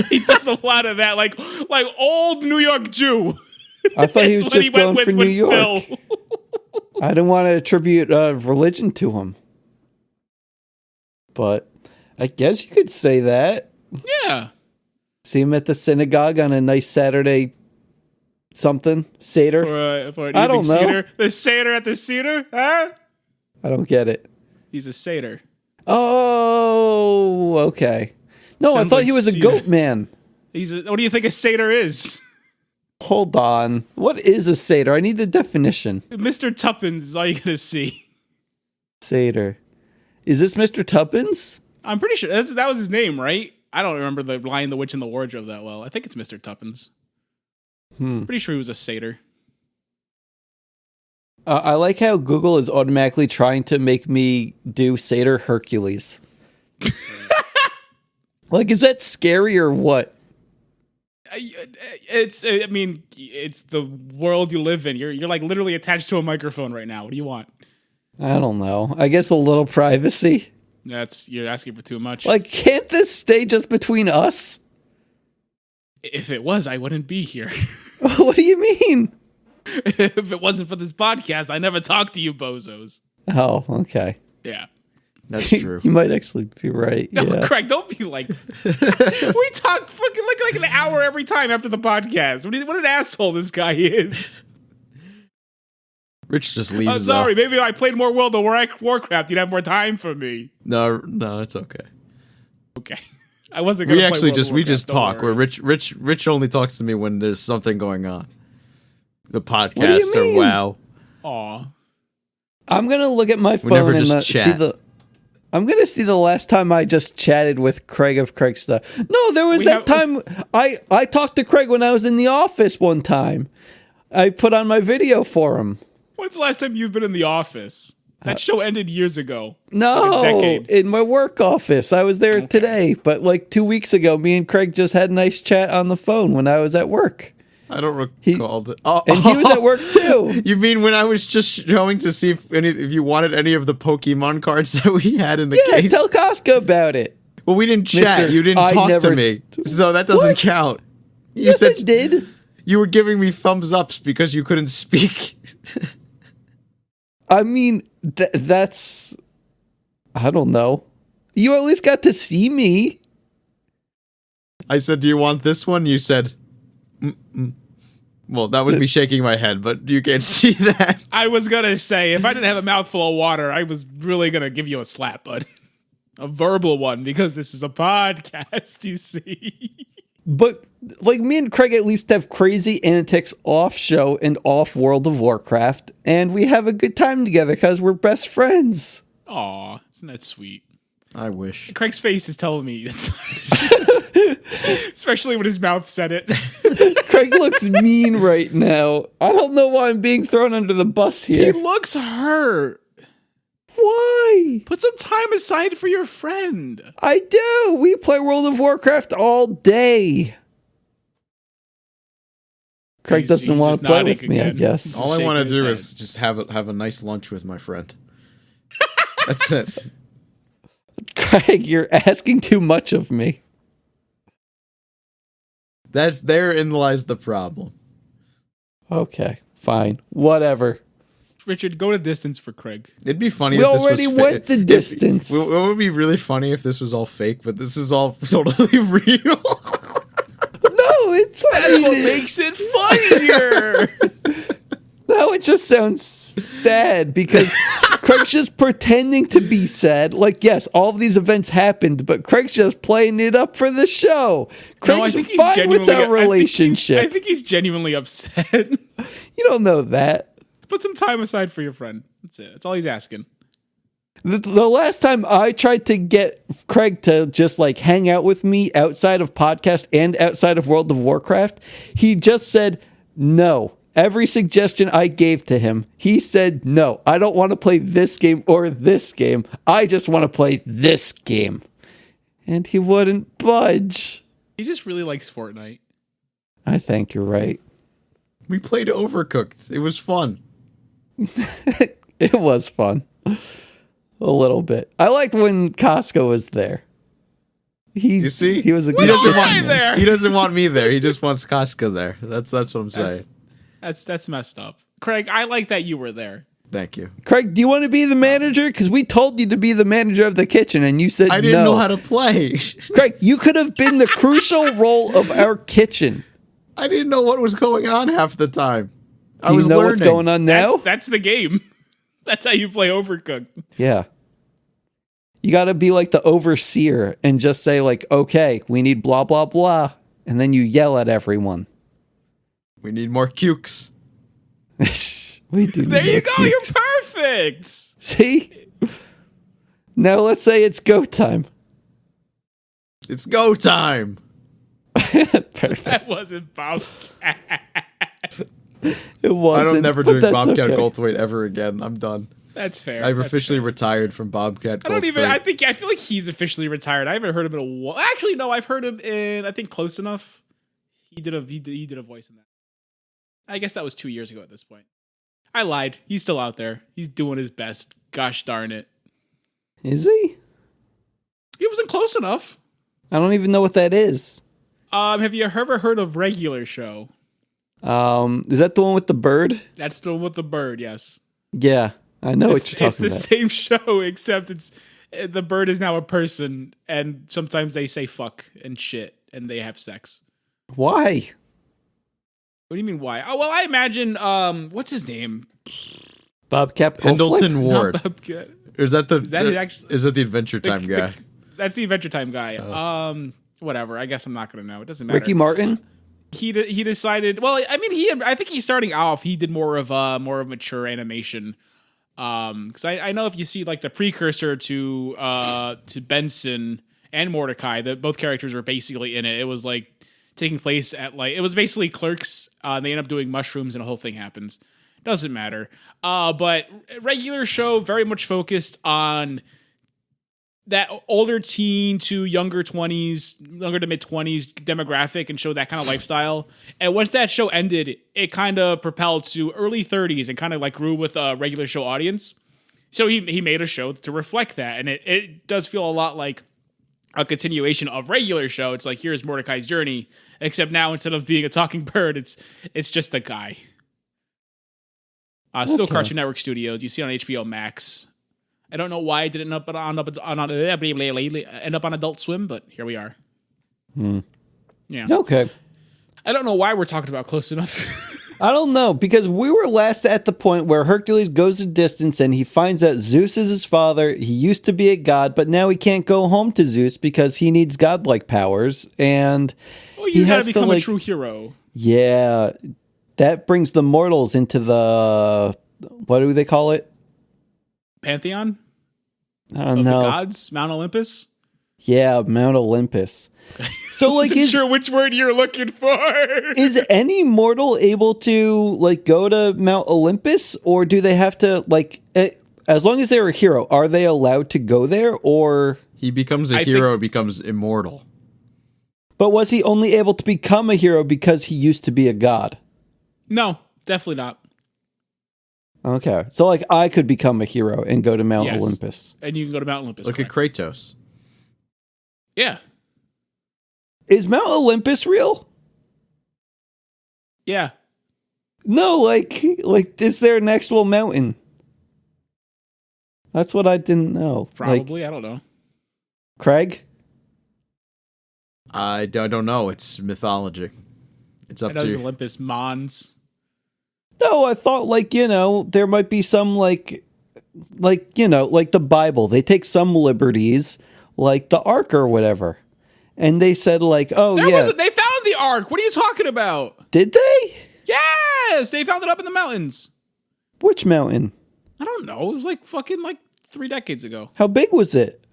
He does a lot of that, like old New York Jew. I thought he was just going for New York. I don't want to attribute religion to him. But I guess you could say that. Yeah. See him at the synagogue on a nice Saturday something. Seder. For an I don't evening know. Seder. The Seder at the Cedar? Huh? I don't get it. He's a Seder. Oh, okay. No, Sounds I thought like he was a Seder. goat man. What do you think a Seder is? Hold on. What is a Seder? I need the definition. Mr. Tuppence is all you're going to see. Seder. Is this Mr. Tuppence? I'm pretty sure that was his name, right? I don't remember the Lion, the Witch, and the Wardrobe that well. I think it's Mr. Tuppence. Pretty sure he was a satyr. I like how Google is automatically trying to make me do Satyr Hercules. Like, is that scary or what? It's the world you live in. You're like literally attached to a microphone right now. What do you want? I don't know. I guess a little privacy. You're asking for too much. Like, can't this stay just between us? If it was, I wouldn't be here. What do you mean? If it wasn't for this podcast, I never talked to you bozos. Oh, okay. Yeah. That's true. You might actually be right. No, Yeah. Craig, don't be like. We talk fucking like an hour every time after the podcast. What an asshole this guy is. Rich just leaves. I'm sorry. Maybe if I played more World of Warcraft, you'd have more time for me. No, it's okay. Okay. I wasn't gonna We play actually World of just we Warcraft, just don't talk. Where worry. Rich only talks to me when there's something going on. The do you podcast or mean? WoW. Aw. I'm going to look at my phone never and just see chat. I'm going to see the last time I just chatted with Craig of Craig stuff. No, there was We that have- time I talked to Craig when I was in the office one time. I put on my video for him. When's the last time you've been in the office? That show ended years ago. No, Like a decade. in my work office. I was there today, but like 2 weeks ago, me and Craig just had a nice chat on the phone when I was at work. I don't recall that. Oh, And he was at work too. You mean when I was just showing to see if you wanted any of the Pokemon cards that we had in the Yeah, case? tell Costco about it. Well, we didn't chat. Mister, You didn't I talk to never- me, so that doesn't What? count. You Yes, said I did. you were giving me thumbs ups because you couldn't speak. I mean, that's... I don't know. You at least got to see me. I said, "Do you want this one?" You said, Mm-mm. "Well, that was me shaking my head, but you can't see that." I was gonna say, if I didn't have a mouthful of water, I was really gonna give you a slap, bud. A verbal one, because this is a podcast, you see. But, like, me and Craig at least have crazy antics off show and off World of Warcraft, and we have a good time together because we're best friends. Aw, isn't that sweet? I wish. Craig's face is telling me that's especially when his mouth said it. Craig looks mean right now. I don't know why I'm being thrown under the bus He here. looks hurt. Why? Put some time aside for your friend. I do. We play World of Warcraft all day. Craig He's doesn't want just to play nodding with me, I again. guess. All I shaking want to his do head. is just have a nice lunch with my friend. That's it. Craig, you're asking too much of me. Therein lies the problem. Okay, fine. Whatever. Richard, go to distance for Craig. It'd be funny We if this already was went the distance. It would be really funny if this was all fake, but this is all totally real. No, it's That's what makes it funnier. now it just sounds sad because Craig's just pretending to be sad. Like, yes, all of these events happened, but Craig's just playing it up for the show. Craig's fine with our relationship. I think he's genuinely upset. You don't know that. Put some time aside for your friend. That's it. That's all he's asking. The last time I tried to get Craig to just like hang out with me outside of podcast and outside of World of Warcraft, he just said no. Every suggestion I gave to him, he said no. I don't want to play this game or this game. I just want to play this game. And he wouldn't budge. He just really likes Fortnite. I think you're right. We played Overcooked. It was fun. It was fun. A little bit. I liked when Costco was there. You see, he was a he good doesn't man. want there. He doesn't want me there. He just wants Casca there. That's what I'm saying. That's messed up. Craig, I like that you were there. Thank you. Craig, do you want to be the manager? Because we told you to be the manager of the kitchen, and you said I didn't no. know how to play. Craig, you could have been the crucial role of our kitchen. I didn't know what was going on half the time. Do you know what's going on now? That's the game. That's how you play Overcooked. Yeah. You got to be like the overseer and just say like, okay, we need blah, blah, blah. And then you yell at everyone. We need more cukes. We do. There you go. You're perfect. See? Now let's say it's go time. It's go time. Perfect. That wasn't Bobcat. It wasn't. I don't never but do that's Bobcat okay. Goldthwait ever again. I'm done. That's fair. I've That's officially fair. retired from Bobcat Goldthwait. I don't even. I feel like he's officially retired. I haven't heard him in a while. Actually, no. I've heard him in. I think Close Enough. He did a voice in that. I guess that was 2 years ago at this point. I lied. He's still out there. He's doing his best. Gosh darn it. Is he? He wasn't Close Enough. I don't even know what that is. Have you ever heard of Regular Show? Is that the one with the bird? That's the one with the bird. Yes. Yeah, I know what you're It's talking the about. same show, except the bird is now a person, and sometimes they say fuck and shit, and they have sex. Why? What do you mean why? Oh well, I imagine. What's his name? Bobcat Pendleton Goldthwait? Ward. Not Bobcat. Is that the? Is that actually- Is that the Adventure Time guy? That's the Adventure Time guy. Whatever. I guess I'm not gonna know. It doesn't matter. Ricky Martin? He decided. Well, I mean, I think he's starting off. He did more of mature animation. Because I know if you see like the precursor to Benson and Mordecai, that both characters are basically in it. It was like taking place at it was basically Clerks. They end up doing mushrooms and a whole thing happens. Doesn't matter. But Regular Show very much focused on that older teen to younger 20s, younger to mid 20s demographic and showed that kind of lifestyle. And once that show ended, it kind of propelled to early 30s and kind of like grew with a Regular Show audience. So he made a show to reflect that. And it does feel a lot like a continuation of Regular Show. It's like, here's Mordecai's journey, except now instead of being a talking bird, it's just a guy. Still Okay. Cartoon Network Studios. You see it on HBO Max. I don't know why it didn't end up on Adult Swim, but here we are. Yeah. Okay. I don't know why we're talking about Close Enough. I don't know, because we were last at the point where Hercules goes a distance and he finds out Zeus is his father. He used to be a god, but now he can't go home to Zeus because he needs godlike powers. And Well, he you gotta has to, become a like- true hero. yeah, that brings the mortals into the, what do they call it? Pantheon I don't of know. the gods, Mount Olympus. Yeah, Mount Olympus. So like, Wasn't sure which word you're looking for. is any mortal able to like go to Mount Olympus, or do they have to like, as long as they're a hero, are they allowed to go there? Or He becomes a hero, becomes immortal. but was he only able to become a hero because he used to be a god? No, definitely not. Okay, so like I could become a hero and go to Mount Yes. Olympus. And you can go to Mount Olympus. Look at correct. Kratos. Yeah. Is Mount Olympus real? Yeah. No, like is there an actual mountain? That's what I didn't know. Like, Probably. I don't know. Craig? I don't know. It's mythology. It's I up know to there's you. Olympus Mons. No, I thought like, there might be some like the Bible. They take some liberties, like the Ark or whatever. And they said like, oh They found the Ark. What are you talking about? did they? Yes, they found it up in the mountains. Which mountain? I don't know. It was like fucking 3 decades ago. How big was it?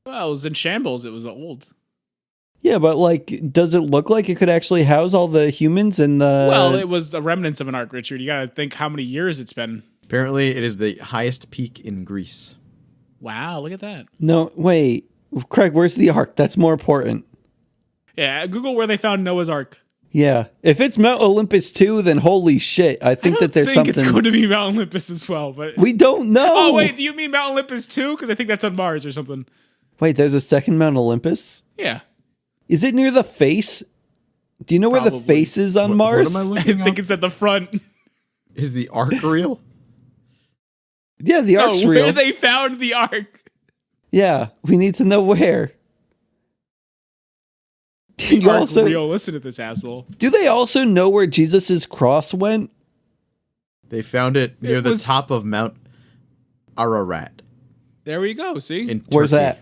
Well, it was in shambles. It was old. Yeah, but like, does it look like it could actually house all the humans and the... Well, it was the remnants of an Ark, Richard. You gotta think how many years it's been. Apparently, it is the highest peak in Greece. Wow, look at that. No, wait. Craig, where's the Ark? That's more important. Yeah, Google where they found Noah's Ark. Yeah. If it's Mount Olympus 2, then holy shit. I think that there's I think something... it's going to be Mount Olympus as well, but We don't know. oh wait, do you mean Mount Olympus 2? Because I think that's on Mars or something. Wait, there's a second Mount Olympus? Yeah, Is it near the face? Do you know where the Probably. face is on What Mars? am I I looking think up? it's at the front. Is the Ark real? Yeah, the ark's where real. they found the ark. Yeah, we need to know where. The ark's real. Listen to this asshole. Do they also know where Jesus' cross went? They found it near the top of Mount Ararat. There we go. See? In Where's Turkey. that?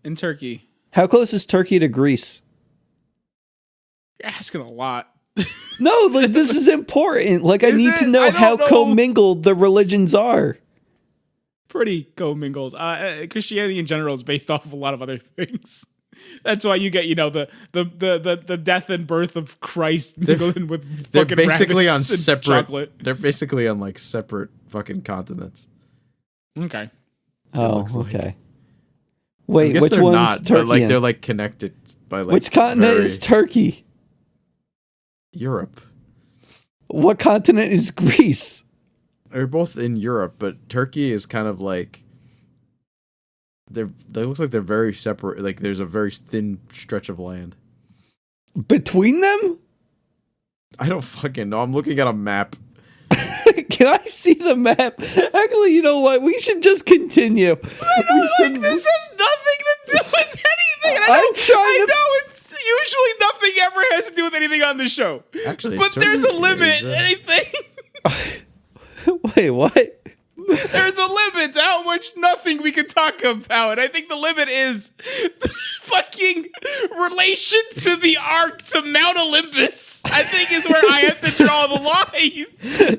In Turkey. How close is Turkey to Greece? You're asking a lot. No, like, this is important. Like, I need to it? know I don't how know. commingled the religions are. Pretty commingled. Christianity in general is based off of a lot of other things. That's why you get, the death and birth of Christ mingling with They're fucking basically on rabbits and separate. chocolate. They're basically on like separate fucking continents. Okay. Oh, looks like. okay. I Wait, guess which they're one's not, Turkey? but like in? they're like connected by like Which continent very- is Turkey? Europe. What continent is Greece? They're both in Europe, but Turkey is kind of like they looks like they're very separate. Like there's a very thin stretch of land. Between them? I don't fucking know. I'm looking at a map. Can I see the map? Actually, you know what? We should just continue. This has nothing to do with anything. I know it's usually nothing ever has to do with anything on the show. Actually, But there's a limit. Anything. Wait, what? There's a limit to how much nothing we can talk about. I think the limit is the fucking relation to the ark to Mount Olympus. I think is where I have to draw the line.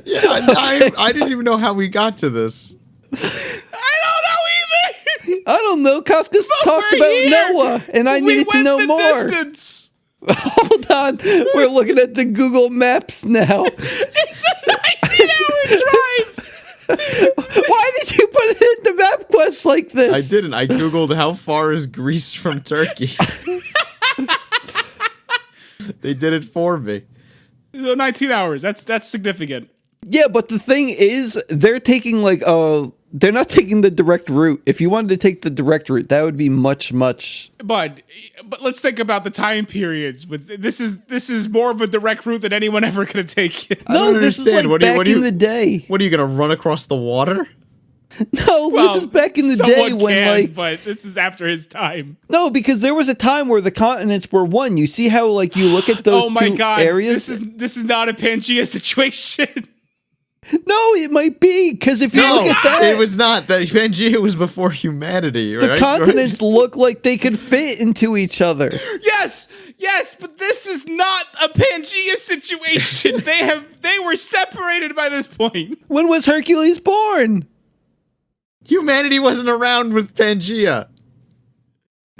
Yeah, I didn't even know how we got to this. I don't know either. I don't know. Kafka's But talked we're about here. Noah, and I We needed to went know the more. distance. Hold on. We're looking at the Google Maps now. It's a 19-hour drive. Why did you put it into MapQuest like this? I didn't. I googled how far is Greece from Turkey. They did it for me. 19 hours. That's significant. Yeah, but the thing is, they're taking they're not taking the direct route. If you wanted to take the direct route, that would be much. But let's think about the time periods. With this is more of a direct route than anyone ever could have taken. I don't No, this is understand. like back in the day. What are you gonna run across the water? No, this is back in the day someone when can, but this is after his time. no, because there was a time where the continents were one. You see how you look at those Oh my two god, areas? this is not a Pangea situation. No, it might be because if you look at that, it was not. That Pangea was before humanity. the right? continents look like they could fit into each other. Yes, but this is not a Pangea situation. They were separated by this point. When was Hercules born? Humanity wasn't around with Pangea.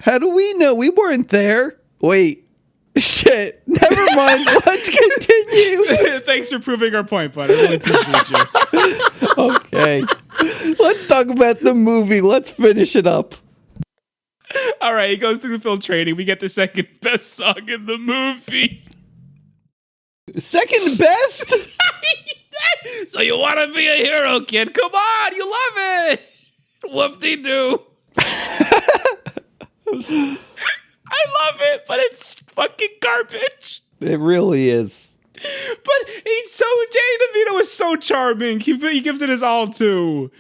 How do we know? We weren't there. Wait. Shit. Never mind. Let's continue. Thanks for proving our point, bud. I really appreciate you. Okay. Let's talk about the movie. Let's finish it up. All right, he goes through film training. We get the second best song in the movie. Second best? So you want to be a hero, kid? Come on, you love it. Whoop-de-doo. I love it, but it's fucking garbage. It really is. But he's so Danny DeVito is so charming. He gives it his all too.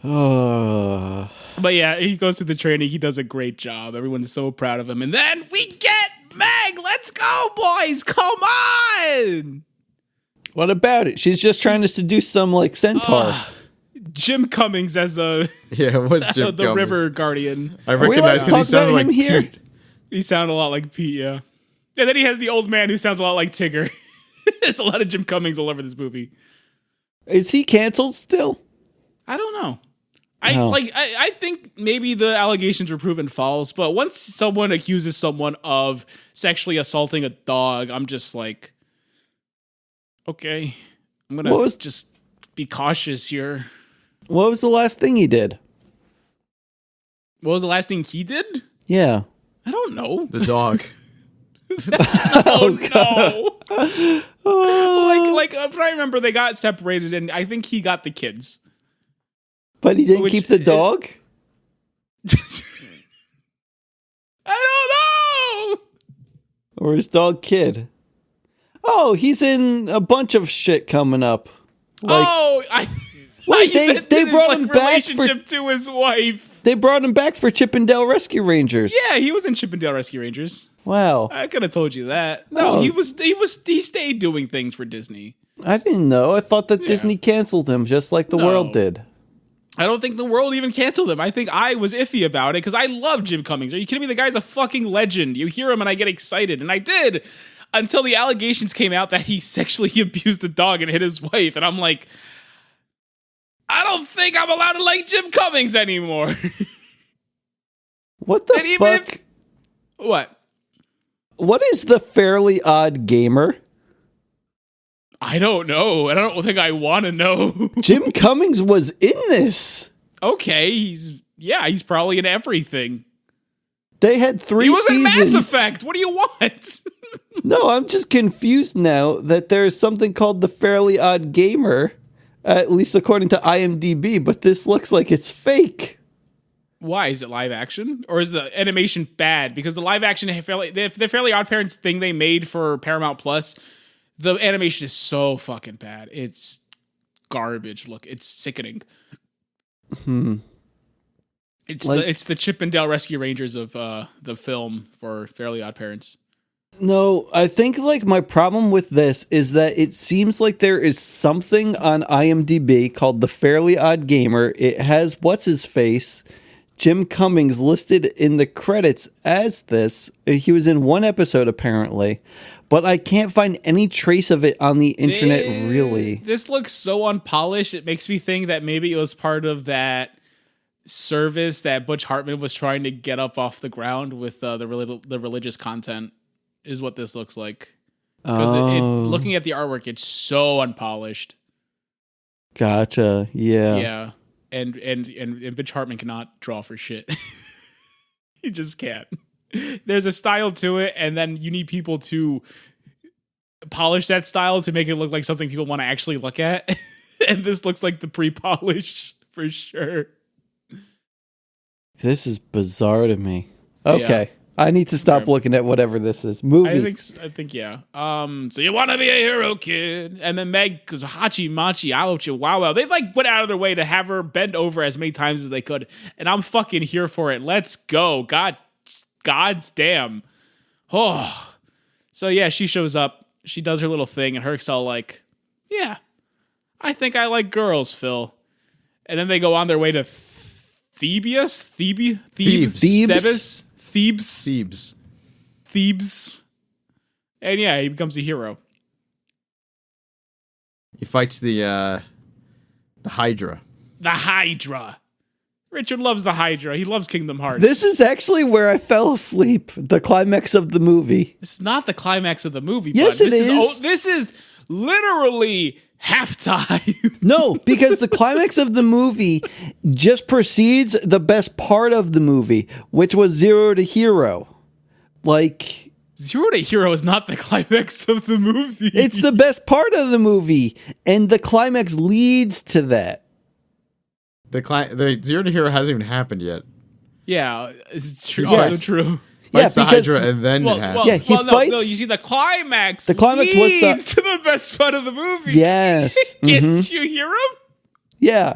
Oh. But yeah, he goes through the training. He does a great job. Everyone is so proud of him. And then we get Meg. Let's go, boys. Come on. What about it? She's just trying to seduce some centaur. Jim Cummings as the Yeah, it was Jim the Cummings. river guardian. I we allowed recognize to because he talk sounded about like him here? Pete. He sounded a lot like Pete, yeah. And then he has the old man who sounds a lot like Tigger. There's a lot of Jim Cummings all over this movie. Is he canceled still? I don't know. No. I think maybe the allegations were proven false, but once someone accuses someone of sexually assaulting a dog, I'm just like, okay, I'm gonna just be cautious here. What was the last thing he did? What was the last thing he did? Yeah. I don't know. The dog. Oh no! Like if I remember, they got separated, and I think he got the kids. But he didn't keep the dog? I don't know. Or his dog Kid? Oh, he's in a bunch of shit coming up. Wait, they brought him back for relationship to his wife. They brought him back for Chippendale Rescue Rangers. Yeah, he was in Chippendale Rescue Rangers. Wow. I could have told you that. No, Oh. he stayed doing things for Disney. I didn't know. I thought that Disney canceled him just like the world did. I don't think the world even canceled him. I think I was iffy about it because I love Jim Cummings. Are you kidding me? The guy's a fucking legend. You hear him and I get excited. And I did until the allegations came out that he sexually abused a dog and hit his wife. And I'm like, I don't think I'm allowed to like Jim Cummings anymore. What the fuck? What? What is the Fairly Odd Gamer? I don't know. I don't think I want to know. Jim Cummings was in this. Okay, he's probably in everything. They had 3 He was seasons. in Mass Effect. What do you want? No, I'm just confused now that there's something called the Fairly Odd Gamer, at least according to IMDb, but this looks like it's fake. Why? Is it live action? Or is the animation bad? Because the live action, the Fairly Oddparents thing they made for Paramount Plus, the animation is so fucking bad. It's garbage. Look, it's sickening. It's the Chippendale Rescue Rangers of the film for Fairly Oddparents. No, I think like my problem with this is that it seems like there is something on IMDb called the Fairly Odd Gamer. It has what's his face, Jim Cummings, listed in the credits as this. He was in 1 episode apparently, but I can't find any trace of it on the internet really. This looks so unpolished. It makes me think that maybe it was part of that service that Butch Hartman was trying to get up off the ground with the religious content. Is what this looks like. Because looking at the artwork, it's so unpolished. Gotcha. Yeah. Yeah. And Bitch Hartman cannot draw for shit. He just can't. There's a style to it, and then you need people to polish that style to make it look like something people want to actually look at. And this looks like the pre-polish for sure. This is bizarre to me. Okay. Yeah. I need to stop looking at whatever this is. Movie. I think yeah. So you want to be a hero, kid? And then Meg, because Hachi Machi, ouch, wow, wow. They like went out of their way to have her bend over as many times as they could, and I'm fucking here for it. Let's go, God's damn. Oh, so yeah, she shows up. She does her little thing, and Herc's all like, "Yeah, I think I like girls, Phil." And then they go on their way to Thebes. And yeah, he becomes a hero. He fights the Hydra. The Hydra. Richard loves the Hydra. He loves Kingdom Hearts. This is actually where I fell asleep. The climax of the movie. It's not the climax of the movie. Yes, bud. it is. This is literally halftime. No, because the climax of the movie just precedes the best part of the movie, which was 0 to Hero. Like, 0 to Hero is not the climax of the movie. it's the best part of the movie, and the climax leads to that. The 0 to Hero hasn't even happened yet. Yeah, it's true. Yes. Also true. Fights the because- Hydra and then it happens. Yeah, he fights- No, you see, the climax. The climax was the- leads to the best part of the movie. Yes. Can't you hear him? Yeah.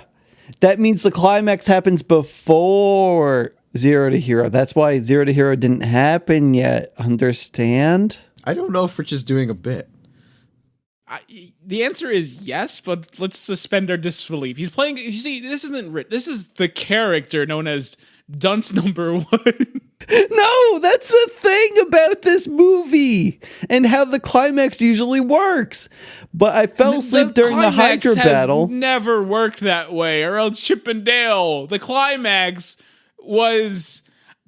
That means the climax happens before 0 to Hero. That's why 0 to Hero didn't happen yet. Understand? I don't know if Rich is doing a bit. The answer is yes, but let's suspend our disbelief. He's playing. You see, this isn't Rich. This is the character known as Dunce number 1. No, that's the thing about this movie and how the climax usually works. But I fell asleep during the Hydra battle. Never worked that way, or else Chip and Dale. The climax was,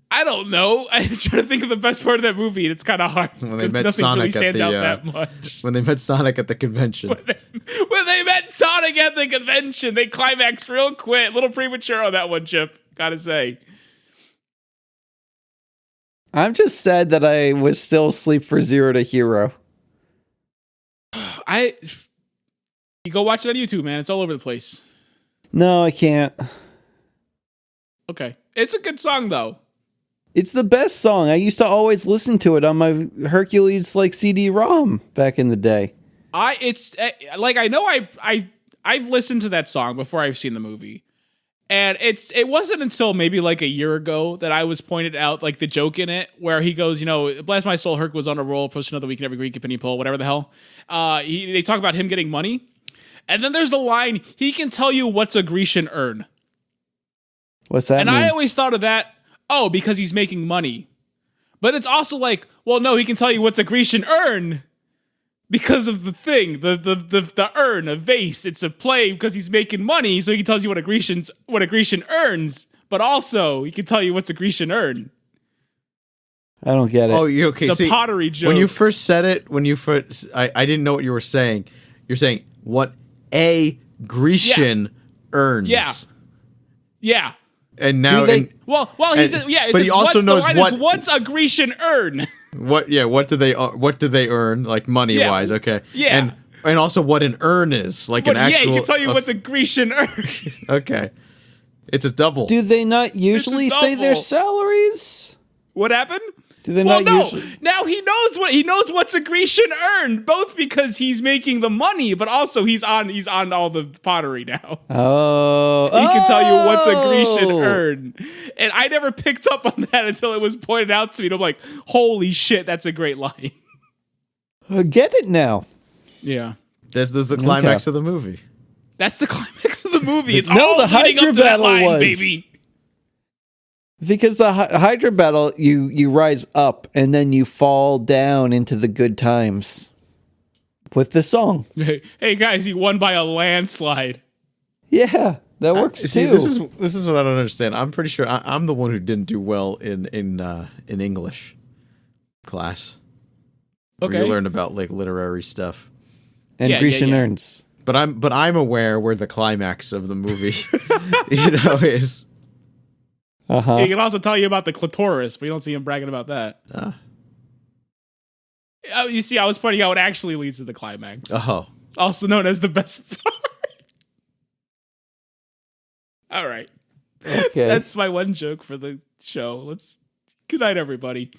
I don't know. I'm trying to think of the best part of that movie, and it's kind of hard When they because met nothing really Sonic at stands the out that much. when they met Sonic at the convention. When they met Sonic at the convention, they climaxed real quick. A little premature on that one, Chip. Gotta say. I'm just sad that I was still asleep for 0 to Hero. You go watch it on YouTube, man. It's all over the place. No, I can't. Okay. It's a good song, though. It's the best song. I used to always listen to it on my Hercules like CD-ROM back in the day. I I've listened to that song before I've seen the movie. And it wasn't until maybe like a year ago that I was pointed out like the joke in it where he goes, bless my soul, Herc was on a roll, post another week in every Greek penny pull, whatever the hell. They talk about him getting money. And then there's the line, he can tell you what's a Grecian urn. What's that and mean? I always thought of that, because he's making money. But it's also like, well, no, he can tell you what's a Grecian urn because of the thing, the urn, a vase. It's a play because he's making money, so he tells you what a Grecian earns. But also, he can tell you what's a Grecian urn. I don't get it. Oh, you okay? It's a pottery joke. When you first said it, I didn't know what you were saying. You're saying what a Grecian earns. Yeah. And now, he said, yeah. But he also knows what's a Grecian urn. What do they earn, like money wise? Okay. Yeah. And also what an urn is, like an actual. Yeah, he can tell you what's a Grecian urn. Okay. It's a double. Do they not usually say their salaries? What happened? Do they not usually? Now he knows what's a Grecian urn, both because he's making the money, but also he's on all the pottery now. Oh, he can tell you what's a Grecian urn, and I never picked up on that until it was pointed out to me. And I'm like, holy shit, that's a great line. I get it now. Yeah, There's the climax of the movie. That's the climax of the movie. It's No, all the leading Hydra up to that battle line, was. baby. Because the Hydra battle, you rise up and then you fall down into the good times with the song. Hey guys, he won by a landslide. Yeah, that works See, too. this is what I don't understand. I'm pretty sure I'm the one who didn't do well in English class. Okay, where you learn about like literary stuff and Grecian urns. But I'm aware where the climax of the movie, is. Uh-huh. He can also tell you about the clitoris, but you don't see him bragging about that. You see, I was pointing out what actually leads to the climax. Oh. Also known as the best part. All right. Okay. That's my one joke for the show. Good night, everybody.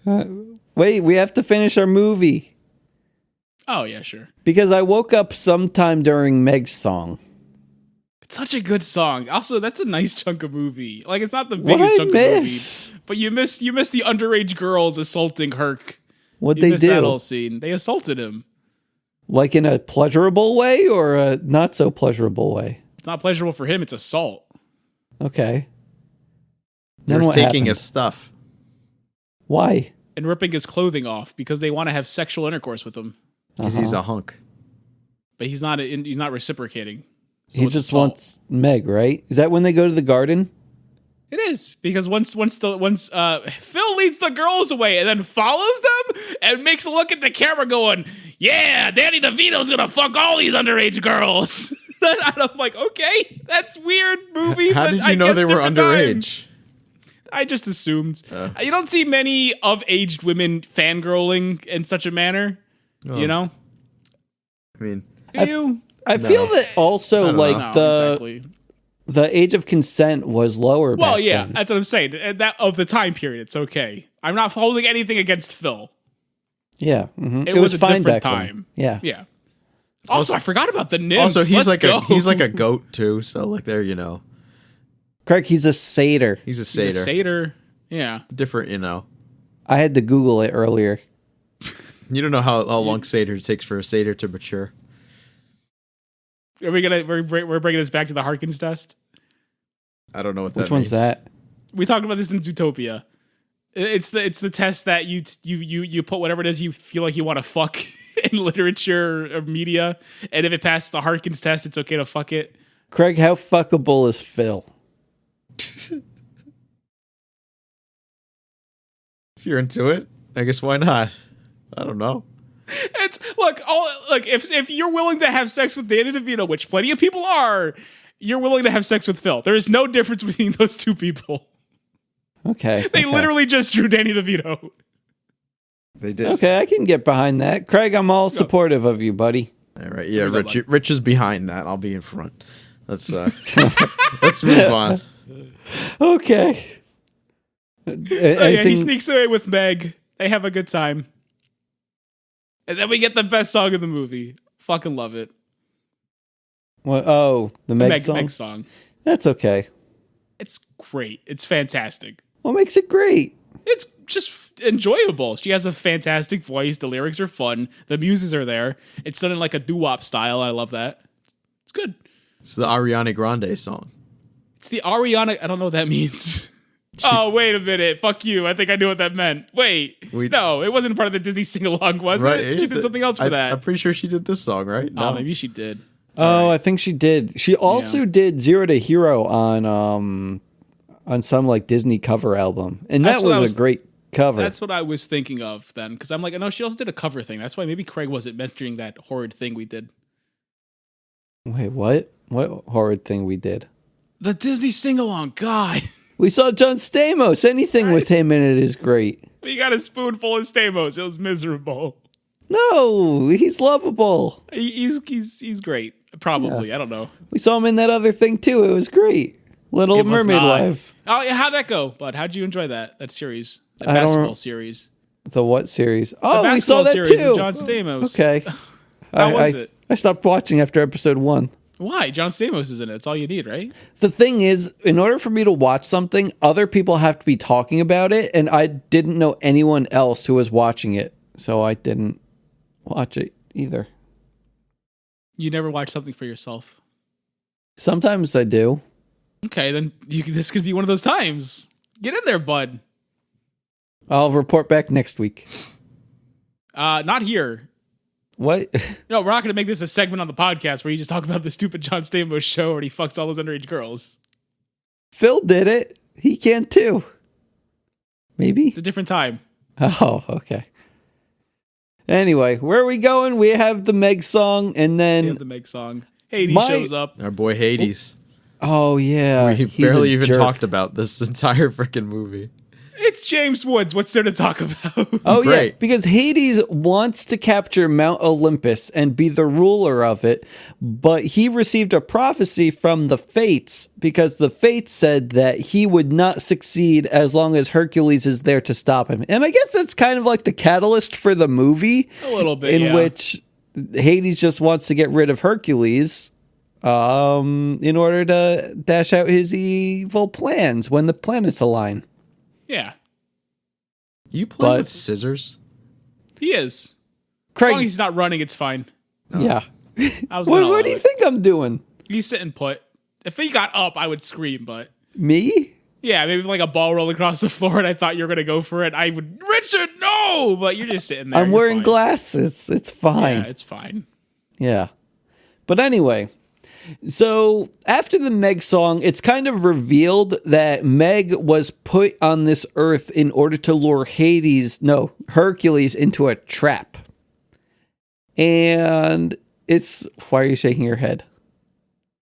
Wait, we have to finish our movie. Oh, yeah, sure. Because I woke up sometime during Meg's song. It's such a good song. Also, that's a nice chunk of movie. Like, it's not the What biggest I chunk miss? of movie, but you miss the underage girls assaulting Herc. What You they missed do? that whole scene. They assaulted him. Like in a pleasurable way or a not so pleasurable way? It's not pleasurable for him. It's assault. Okay. They're Then what taking happened? his stuff. Why? And ripping his clothing off because they want to have sexual intercourse with him. Because he's a hunk. But he's not reciprocating. So He it's just assault. wants Meg, right? Is that when they go to the garden? It is because once Phil leads the girls away and then follows them and makes a look at the camera going, yeah, Danny DeVito's gonna fuck all these underage girls. And I'm like, okay, that's weird movie. How but did I you know guess they were different underage? times. I just assumed. You don't see many of-aged women fangirling in such a manner, you know? I mean, I feel that also like No, exactly. the age of consent was lower. Well, back yeah, then. that's what I'm saying. That of the time period, it's okay. I'm not holding anything against Phil. Yeah, mhm. It was a fine different back time. then. Yeah, Yeah. Also, I forgot about the nymphs. also he's Let's like go. a goat too. So like there, Craig, he's a satyr. he's a He's satyr. a satyr. Yeah. Different, I had to Google it earlier. You don't know how long satyr takes for a satyr to mature. Are we we're bringing this back to the Harkins test? I don't know what that Which one's means. that? We talked about this in Zootopia. It's the test that you put whatever it is you feel like you want to fuck in literature or media, and if it passes the Harkins test, it's okay to fuck it. Craig, how fuckable is Phil? If you're into it, I guess why not? I don't know. It's if you're willing to have sex with Danny DeVito, which plenty of people are, you're willing to have sex with Phil. There is no difference between those two people. Okay. They literally just drew Danny DeVito. They did. Okay, I can get behind that. Craig, I'm all supportive of you, buddy. All right. Yeah, we go, Rich is behind that. I'll be in front. Let's let's move on. Okay. So yeah, he sneaks away with Meg. They have a good time. And then we get the best song of the movie. Fucking love it. What? Oh, the Meg song? Meg song. That's okay. It's great. It's fantastic. What makes it great? It's just enjoyable. She has a fantastic voice. The lyrics are fun. The muses are there. It's done in like a doo-wop style. I love that. It's good. It's the Ariana Grande song. It's the Ariana. I don't know what that means. Oh, wait a minute. Fuck you. I think I knew what that meant. Wait. No, it wasn't part of the Disney sing-along, was it? She did something else for that. I'm pretty sure she did this song, right? No. Oh, maybe she did. Oh, I think she did. She also did Zero to Hero on some like Disney cover album. And that was a great cover. That's what I was thinking of then. Because I'm like, no, she also did a cover thing. That's why maybe Craig wasn't mentioning that horrid thing we did. Wait, what? What horrid thing we did? The Disney sing-along. God. We saw John Stamos. Anything with him in it is great. We got a spoonful of Stamos. It was miserable. No, he's lovable. He's great. Probably. I don't know. We saw him in that other thing too. It was great. Little Mermaid Live. Oh, yeah, how'd that go, bud? How'd you enjoy that series? That basketball series. The what series? Oh, the we saw that series too. With John Stamos. Okay. How was it? I stopped watching after episode 1. Why? John Stamos is in it. That's all you need, right? The thing is, in order for me to watch something, other people have to be talking about it, and I didn't know anyone else who was watching it, so I didn't watch it either. You never watch something for yourself? Sometimes I do. Okay, then this could be one of those times. Get in there, bud. I'll report back next week. Not here. What? No, we're not going to make this a segment on the podcast where you just talk about the stupid John Stamos show where he fucks all those underage girls. Phil did it. He can too. Maybe? It's a different time. Oh, okay. Anyway, where are we going? We have the Meg song, and then... We have the Meg song. Hades shows up. Our boy Hades. Oh, yeah. We barely even talked about this entire freaking movie. It's James Woods. What's there to talk about? Oh, great. Yeah, because Hades wants to capture Mount Olympus and be the ruler of it, but he received a prophecy from the Fates because the Fates said that he would not succeed as long as Hercules is there to stop him. And I guess that's kind of like the catalyst for the movie. A little bit, in which Hades just wants to get rid of Hercules in order to dash out his evil plans when the planets align. Yeah. You play with scissors? He is. Craig, as long as he's not running, it's fine. Yeah. What do you think I'm doing? He's sitting put. If he got up, I would scream, but... Me? Yeah, maybe like a ball rolling across the floor and I thought you were going to go for it. I would, Richard, no! But you're just sitting there. I'm wearing glasses. It's fine. Yeah, it's fine. Yeah. But anyway... So after the Meg song, it's kind of revealed that Meg was put on this earth in order to lure Hercules into a trap. And it's... Why are you shaking your head?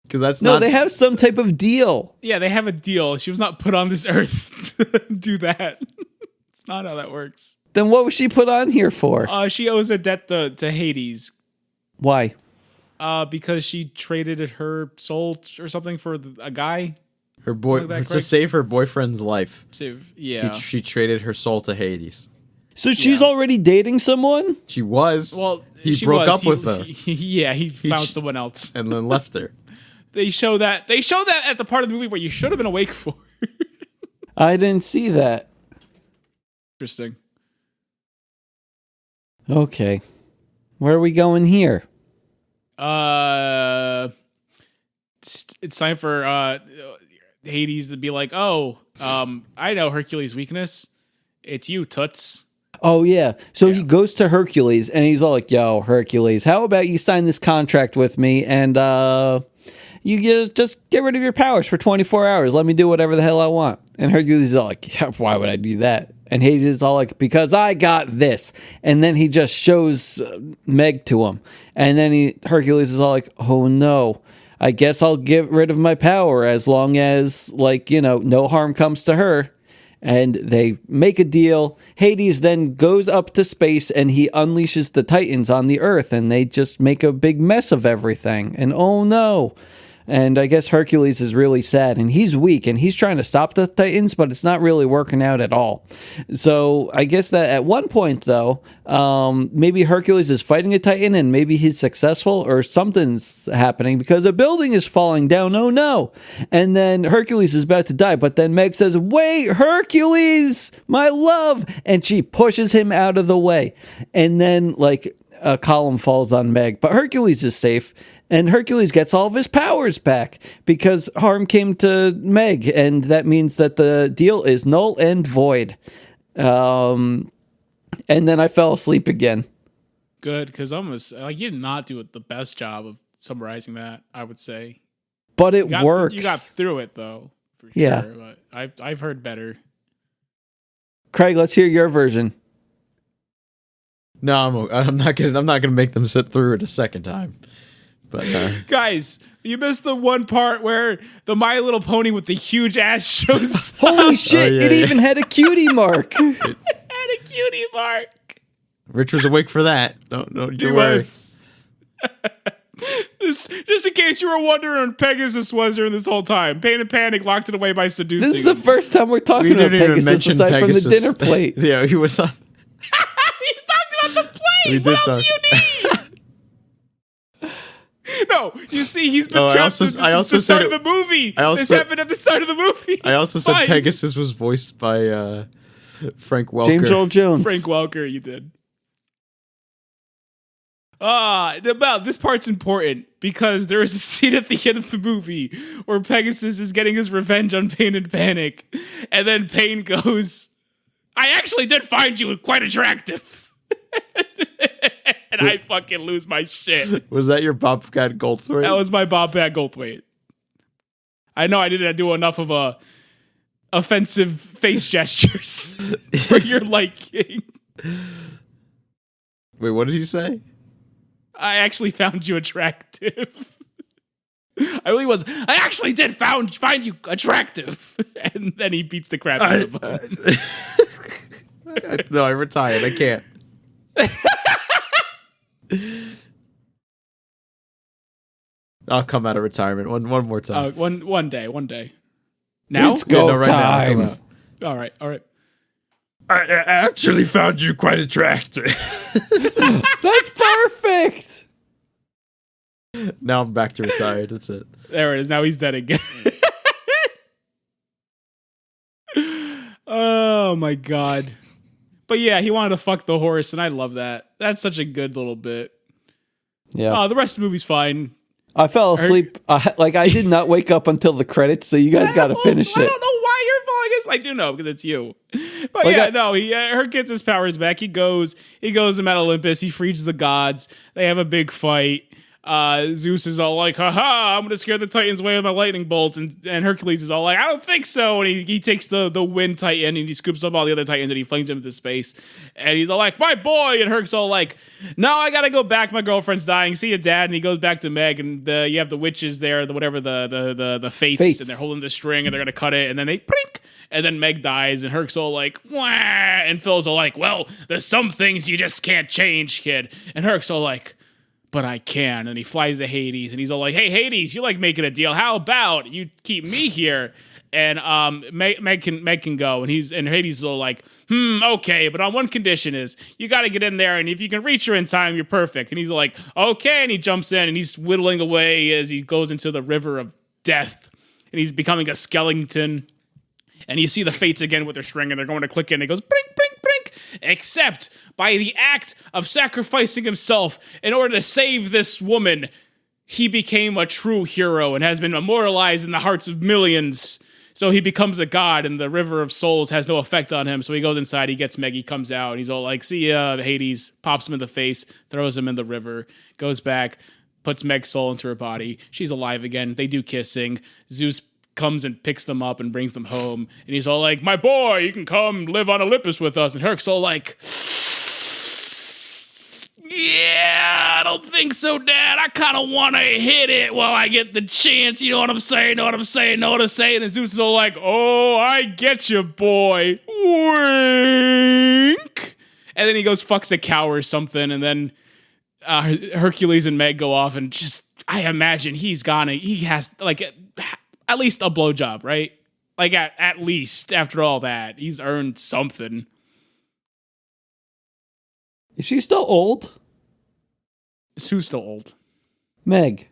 Because that's No, they have some type of deal. Yeah, they have a deal. She was not put on this earth to do that. It's not how that works. Then what was she put on here for? She owes a debt to Hades. Why? Because she traded her soul or something for a guy. Her boy to save her boyfriend's life. Yeah, she traded her soul to Hades. So she's already dating someone? She was. Well, he broke up with her. He found someone else and then left her. They show that at the part of the movie where you should have been awake for. I didn't see that. Interesting. Okay, where are we going here? It's time for Hades to be like, I know Hercules' weakness. It's you, Toots. Oh, yeah. So he goes to Hercules, and he's all like, yo, Hercules, how about you sign this contract with me, and you just get rid of your powers for 24 hours. Let me do whatever the hell I want. And Hercules is all like, yeah, why would I do that? And Hades is all like, because I got this. And then he just shows Meg to him. And then Hercules is all like, oh no, I guess I'll get rid of my power as long as, no harm comes to her. And they make a deal. Hades then goes up to space and he unleashes the Titans on the Earth. And they just make a big mess of everything. And oh no. And I guess Hercules is really sad, and he's weak, and he's trying to stop the Titans, but it's not really working out at all. So I guess that at one point, though, maybe Hercules is fighting a Titan, and maybe he's successful, or something's happening, because a building is falling down. Oh no. And then Hercules is about to die, but then Meg says, "Wait, Hercules, my love," and she pushes him out of the way. And then, like, a column falls on Meg, but Hercules is safe, and Hercules gets all of his powers back because harm came to Meg, and that means that the deal is null and void. And then I fell asleep again. Good, because almost like you did not do the best job of summarizing that, I would say. But it works. You got through it though, for yeah. sure. But I've heard better. Craig, let's hear your version. No, I'm not gonna make them sit through it a second time. But guys, you missed the one part where the My Little Pony with the huge ass shows. Holy shit! It even had a cutie mark. It had a cutie mark. Rich was awake for that. Don't you worry. Just in case you were wondering where Pegasus was during this whole time, Pain and Panic locked it away by seducing. This is the first time we're talking about Pegasus aside from the dinner plate. Yeah, he was on. He talked about the plate. What else do you need? No, you see, he's been trapped since the start of the movie. This happened at the start of the movie. I also said Pegasus was voiced by Frank Welker. James Earl Jones. Frank Welker, you did. This part's important because there is a scene at the end of the movie where Pegasus is getting his revenge on Pain and Panic, and then Pain goes, "I actually did find you quite attractive." And I fucking lose my shit. Was that your Bobcat Goldthwait? That was my Bobcat Goldthwait. I know I didn't do enough of offensive face gestures for your liking. Wait, what did he say? I actually found you attractive. I really was. I actually did find you attractive. And then he beats the crap out of him. No, I retired. I can't. I'll come out of retirement one more time. One day. Now? It's go right time. Now. All right. I actually found you quite attractive. That's perfect. Now I'm back to retired. That's it. There it is. Now he's dead again. Oh my god. But yeah, he wanted to fuck the horse, and I love that. That's such a good little bit. Yeah. The rest of the movie's fine. I fell asleep. I did not wake up until the credits, so you guys got to finish it. I don't know why you're falling asleep. I do know because it's you. But Herc gets his powers back. He goes to Mount Olympus. He frees the gods. They have a big fight. Zeus is all like, haha, I'm gonna scare the Titans away with my lightning bolts, and Hercules is all like, I don't think so, and he takes the wind Titan and he scoops up all the other Titans and he flings them into space, and he's all like, my boy, and Herc's all like, no, I gotta go back, my girlfriend's dying, see you, Dad, and he goes back to Meg, and you have the witches there, the fates, and they're holding the string, and they're gonna cut it, and then they brink, and then Meg dies, and Herc's all like, wah, and Phil's all like, well, there's some things you just can't change, kid, and Herc's all like, but I can. And he flies to Hades, and he's all like, hey, Hades, you like making a deal. How about you keep me here? And Meg can go. And Hades is all like, okay, but on one condition is you got to get in there, and if you can reach her in time, you're perfect. And he's like, okay, and he jumps in, and he's whittling away as he goes into the river of death, and he's becoming a skeleton. And you see the fates again with their string, and they're going to click in, and it goes, brink, brink, brink. Except by the act of sacrificing himself in order to save this woman, he became a true hero and has been immortalized in the hearts of millions. So he becomes a god, and the river of souls has no effect on him. So he goes inside, he gets Meg, he comes out, and he's all like, see ya, Hades, pops him in the face, throws him in the river, goes back, puts Meg's soul into her body. She's alive again. They do kissing. Zeus comes and picks them up and brings them home, and he's all like, my boy, you can come live on Olympus with us. And Herc's all like, yeah, I don't think so, Dad. I kind of want to hit it while I get the chance. You know what I'm saying? Know what I'm saying? And Zeus is all like, oh, I get you, boy. Wink. And then he goes fucks a cow or something, and then Hercules and Meg go off and just I imagine he has like at least a blowjob, right? Like at least after all that, he's earned something. Is she still old? Who's still old? Meg.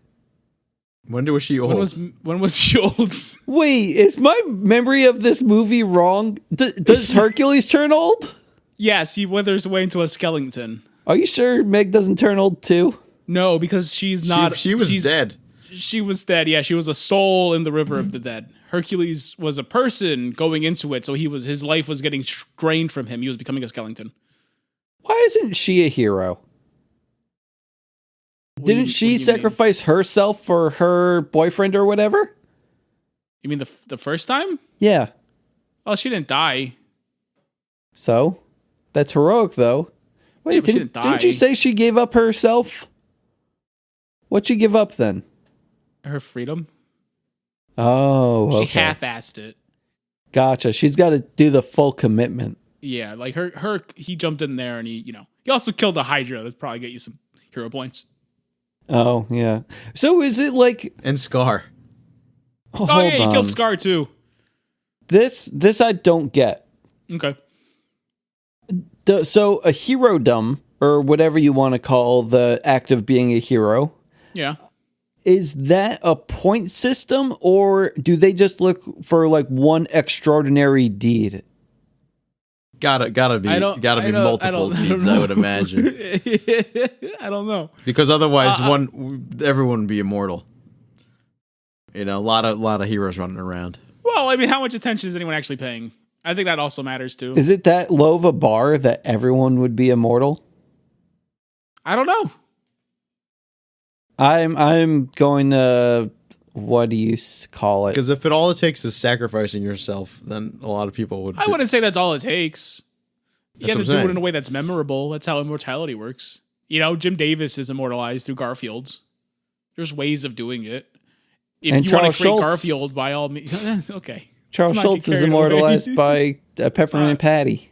When was she old? When was she old? Wait, is my memory of this movie wrong? Does Hercules turn old? Yes, he withers away into a skeleton. Are you sure Meg doesn't turn old too? No, because she's not. She was dead. She was dead. Yeah, she was a soul in the river of the dead. Hercules was a person going into it, so his life was getting drained from him. He was becoming a skeleton. Why isn't she a hero? Didn't she sacrifice herself for her boyfriend or whatever? You mean the first time? Yeah. Oh, she didn't die. So? That's heroic, though. Wait, Yeah, but she didn't die. didn't you say she gave up herself? What'd she give up then? Her freedom. Oh, okay. She half-assed it. Gotcha. She's got to do the full commitment. Yeah, like he jumped in there and he also killed the Hydra. That's probably get you some hero points. Oh, yeah. So is it like... And Scar. Oh yeah, he killed Scar too. This I don't get. Okay. So a hero-dom, or whatever you want to call the act of being a hero, Yeah. is that a point system, or do they just look for like one extraordinary deed? Gotta be multiple deeds, I would imagine. I don't know. Because otherwise, everyone would be immortal. You know, a lot of heroes running around. Well, I mean, how much attention is anyone actually paying? I think that also matters too. Is it that low of a bar that everyone would be immortal? I don't know. I'm going to, what do you call it? Because if all it takes is sacrificing yourself, then a lot of people would. I wouldn't say that's all it takes. You got to do saying. it in a way that's memorable. That's how immortality works. You know, Jim Davis is immortalized through Garfield's. There's ways of doing it. If And you want Charles to create Schultz. Garfield, by all means, okay. Charles Let's not Schultz get is carried immortalized away. by Peppermint Patty.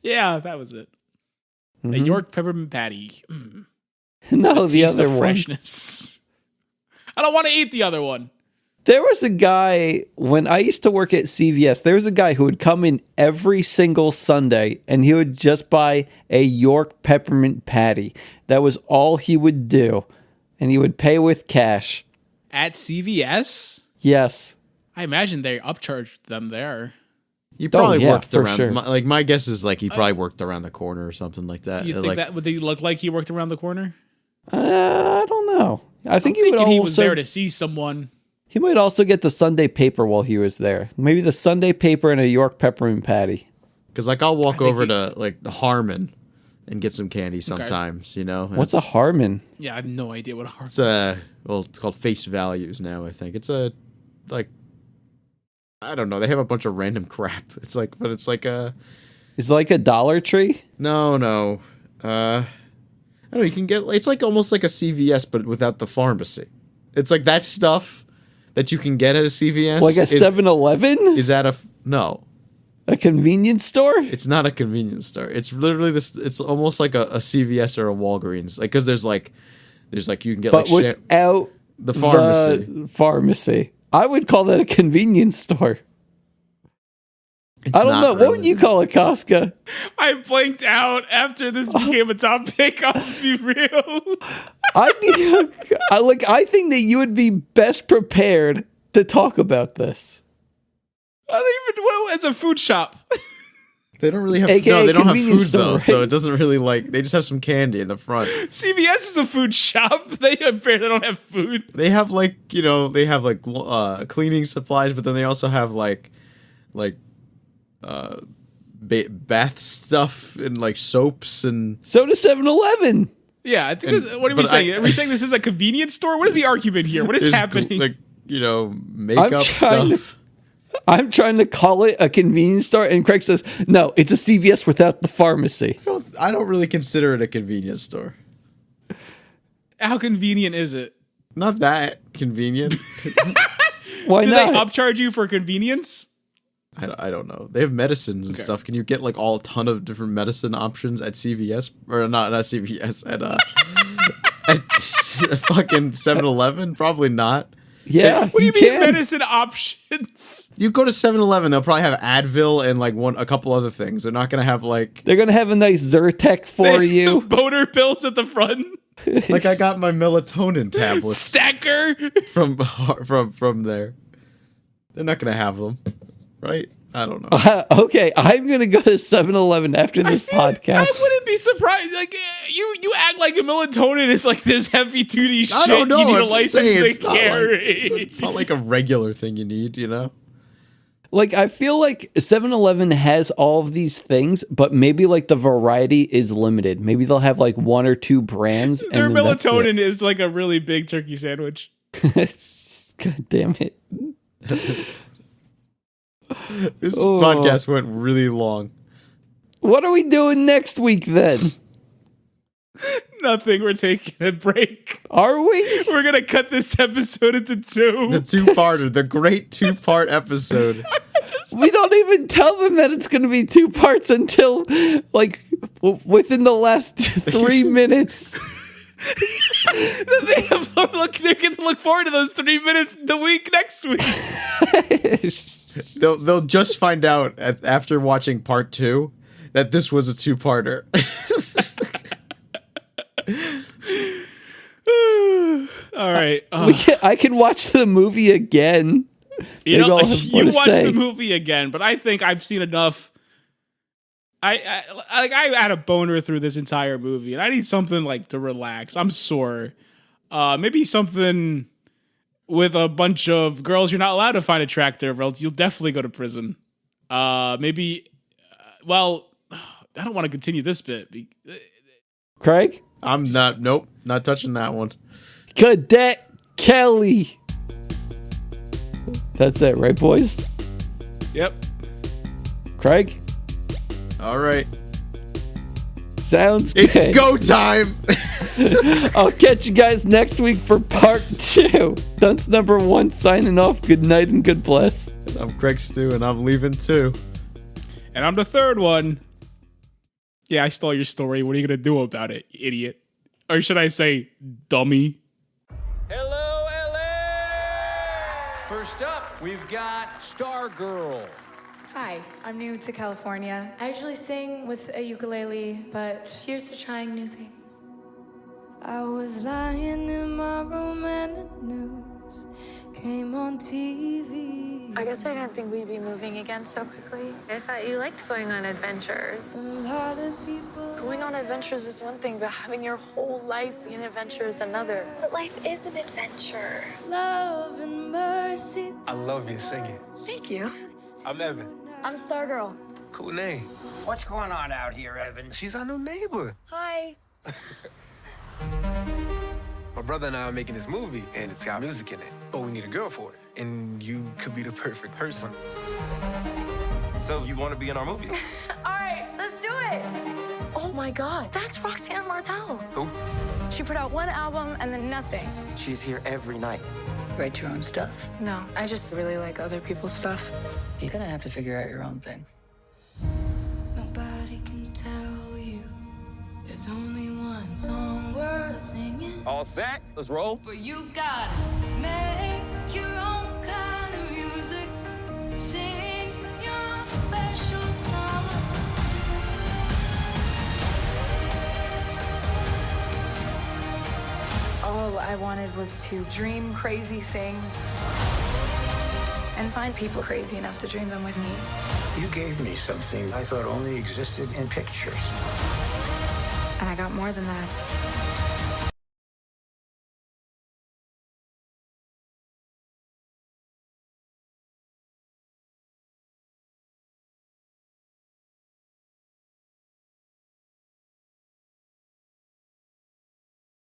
Yeah, that was it. The Mhm. York peppermint patty. No, the Taste other of one. freshness. I don't want to eat the other one. There was a guy, when I used to work at CVS, there was a guy who would come in every single Sunday and he would just buy a York peppermint patty. That was all he would do. And he would pay with cash. At CVS? Yes. I imagine they upcharged them there. He probably yeah, worked for around. sure. My guess is like he probably worked around the corner or something like that. You think like, that would they look like he worked around the corner? I don't know. I think he would Thinking he was also, there to see someone. he might also get the Sunday paper while he was there. Maybe the Sunday paper and a York peppermint patty. Because like I'll walk over to like the Harmon and get some candy sometimes. You know, What's a Harmon? Yeah, I have no idea what a heart. It's called Face Values now. I think it's a like. I don't know. They have a bunch of random crap. It's like a Is it like a Dollar Tree? no. I don't know. You can get. It's like almost like a CVS, but without the pharmacy. It's like that stuff that you can get at a CVS. Like a 7-Eleven? Is that no? A convenience store? It's not a convenience store. It's literally this. It's almost like a CVS or a Walgreens. Like because there's like you can get But like without the pharmacy. the pharmacy. I would call that a convenience store. I don't know. What would you call it, Casca? I blanked out after this became a topic. I'll be real. I think that you would be best prepared to talk about this. I don't even know. It's a food shop. They don't really have. AKA No, they don't have convenience food store, though, right? so it doesn't really like. They just have some candy in the front. CVS is a food shop. They apparently don't have food. They have cleaning supplies, but then they also have bath stuff and like soaps and. So does 7-Eleven. Yeah, I think. What are we saying? Are we saying this is a convenience store? What is the argument here? What is there's happening? Makeup stuff. I'm trying to call it a convenience store, and Craig says, no, it's a CVS without the pharmacy. I don't really consider it a convenience store. How convenient is it? Not that convenient. Why Do not? they upcharge you for convenience? I don't know. They have medicines and stuff. Can you get like a ton of different medicine options at CVS or not CVS at fucking 7-Eleven? Probably not. Yeah, What do you mean can. medicine options? You go to 7-Eleven, they'll probably have Advil and like a couple other things. They're not gonna have like They're gonna have a nice Zyrtec for you. Boner pills at the front. I got my melatonin tablets Stacker. from there. They're not gonna have them, right? I don't know. Okay, I'm gonna go to 7-Eleven after this podcast. I wouldn't be surprised. Like you act like a melatonin is like this heavy duty shit. I don't know. You need a I'm just license saying, to it's not like- carry. It's not like a regular thing you need, you know? Like, I feel like 7-Eleven has all of these things, but maybe like the variety is limited. Maybe they'll have like 1 or 2 brands. Their and then that's it. melatonin is like a really big turkey sandwich. God damn it. This podcast went really long. What are we doing next week then? Nothing. We're taking a break. Are we? We're gonna cut this episode into 2. The 2-parter, the great 2-part episode. We don't even tell them that it's going to be 2 parts until like within the last 3 minutes. They're gonna look forward to those 3 minutes the week next week. They'll just find out after watching part 2 that this was a 2-parter. All right. I can watch the movie again. You know, Maybe I'll have more you to watch say. the movie again, but I think I've seen enough. I had a boner through this entire movie, and I need something like to relax. I'm sore. Maybe something with a bunch of girls you're not allowed to find attractive, or else you'll definitely go to prison. Maybe. Well, I don't want to continue this bit. Craig? I'm not touching that one. Cadet Kelly. That's it, right, boys? Yep. Craig? All right. Sounds good. It's go time. I'll catch you guys next week for part 2. Dunce number 1 signing off. Good night and good bless. I'm Craig Stew, and I'm leaving too. And I'm the third one. Yeah, I stole your story. What are you going to do about it, you idiot? Or should I say, dummy? Hello, LA! First up, we've got Stargirl. Hi, I'm new to California. I usually sing with a ukulele, but here's to trying new things. I was lying in my room and the news came on TV. I guess I didn't think we'd be moving again so quickly. I thought you liked going on adventures. A lot of people. Going on adventures is one thing, but having your whole life be an adventure is another. But life is an adventure. Love and mercy. I love your singing. Thank you. I'm Evan. I'm Stargirl. Cool name. What's going on out here, Evan? She's our new neighbor. Hi. My brother and I are making this movie, and it's got music in it. But we need a girl for it, and you could be the perfect person. So you want to be in our movie? All right, let's do it. Oh my God, that's Roxanne Martel. Who? She put out 1 album and then nothing. She's here every night. Write your own stuff. No, I just really like other people's stuff. You're gonna have to figure out your own thing. Nobody can tell you there's only one song worth singing. All set? Let's roll. But you gotta make your own kind of music. Sing your special song. All I wanted was to dream crazy things and find people crazy enough to dream them with me. You gave me something I thought only existed in pictures. And I got more than that.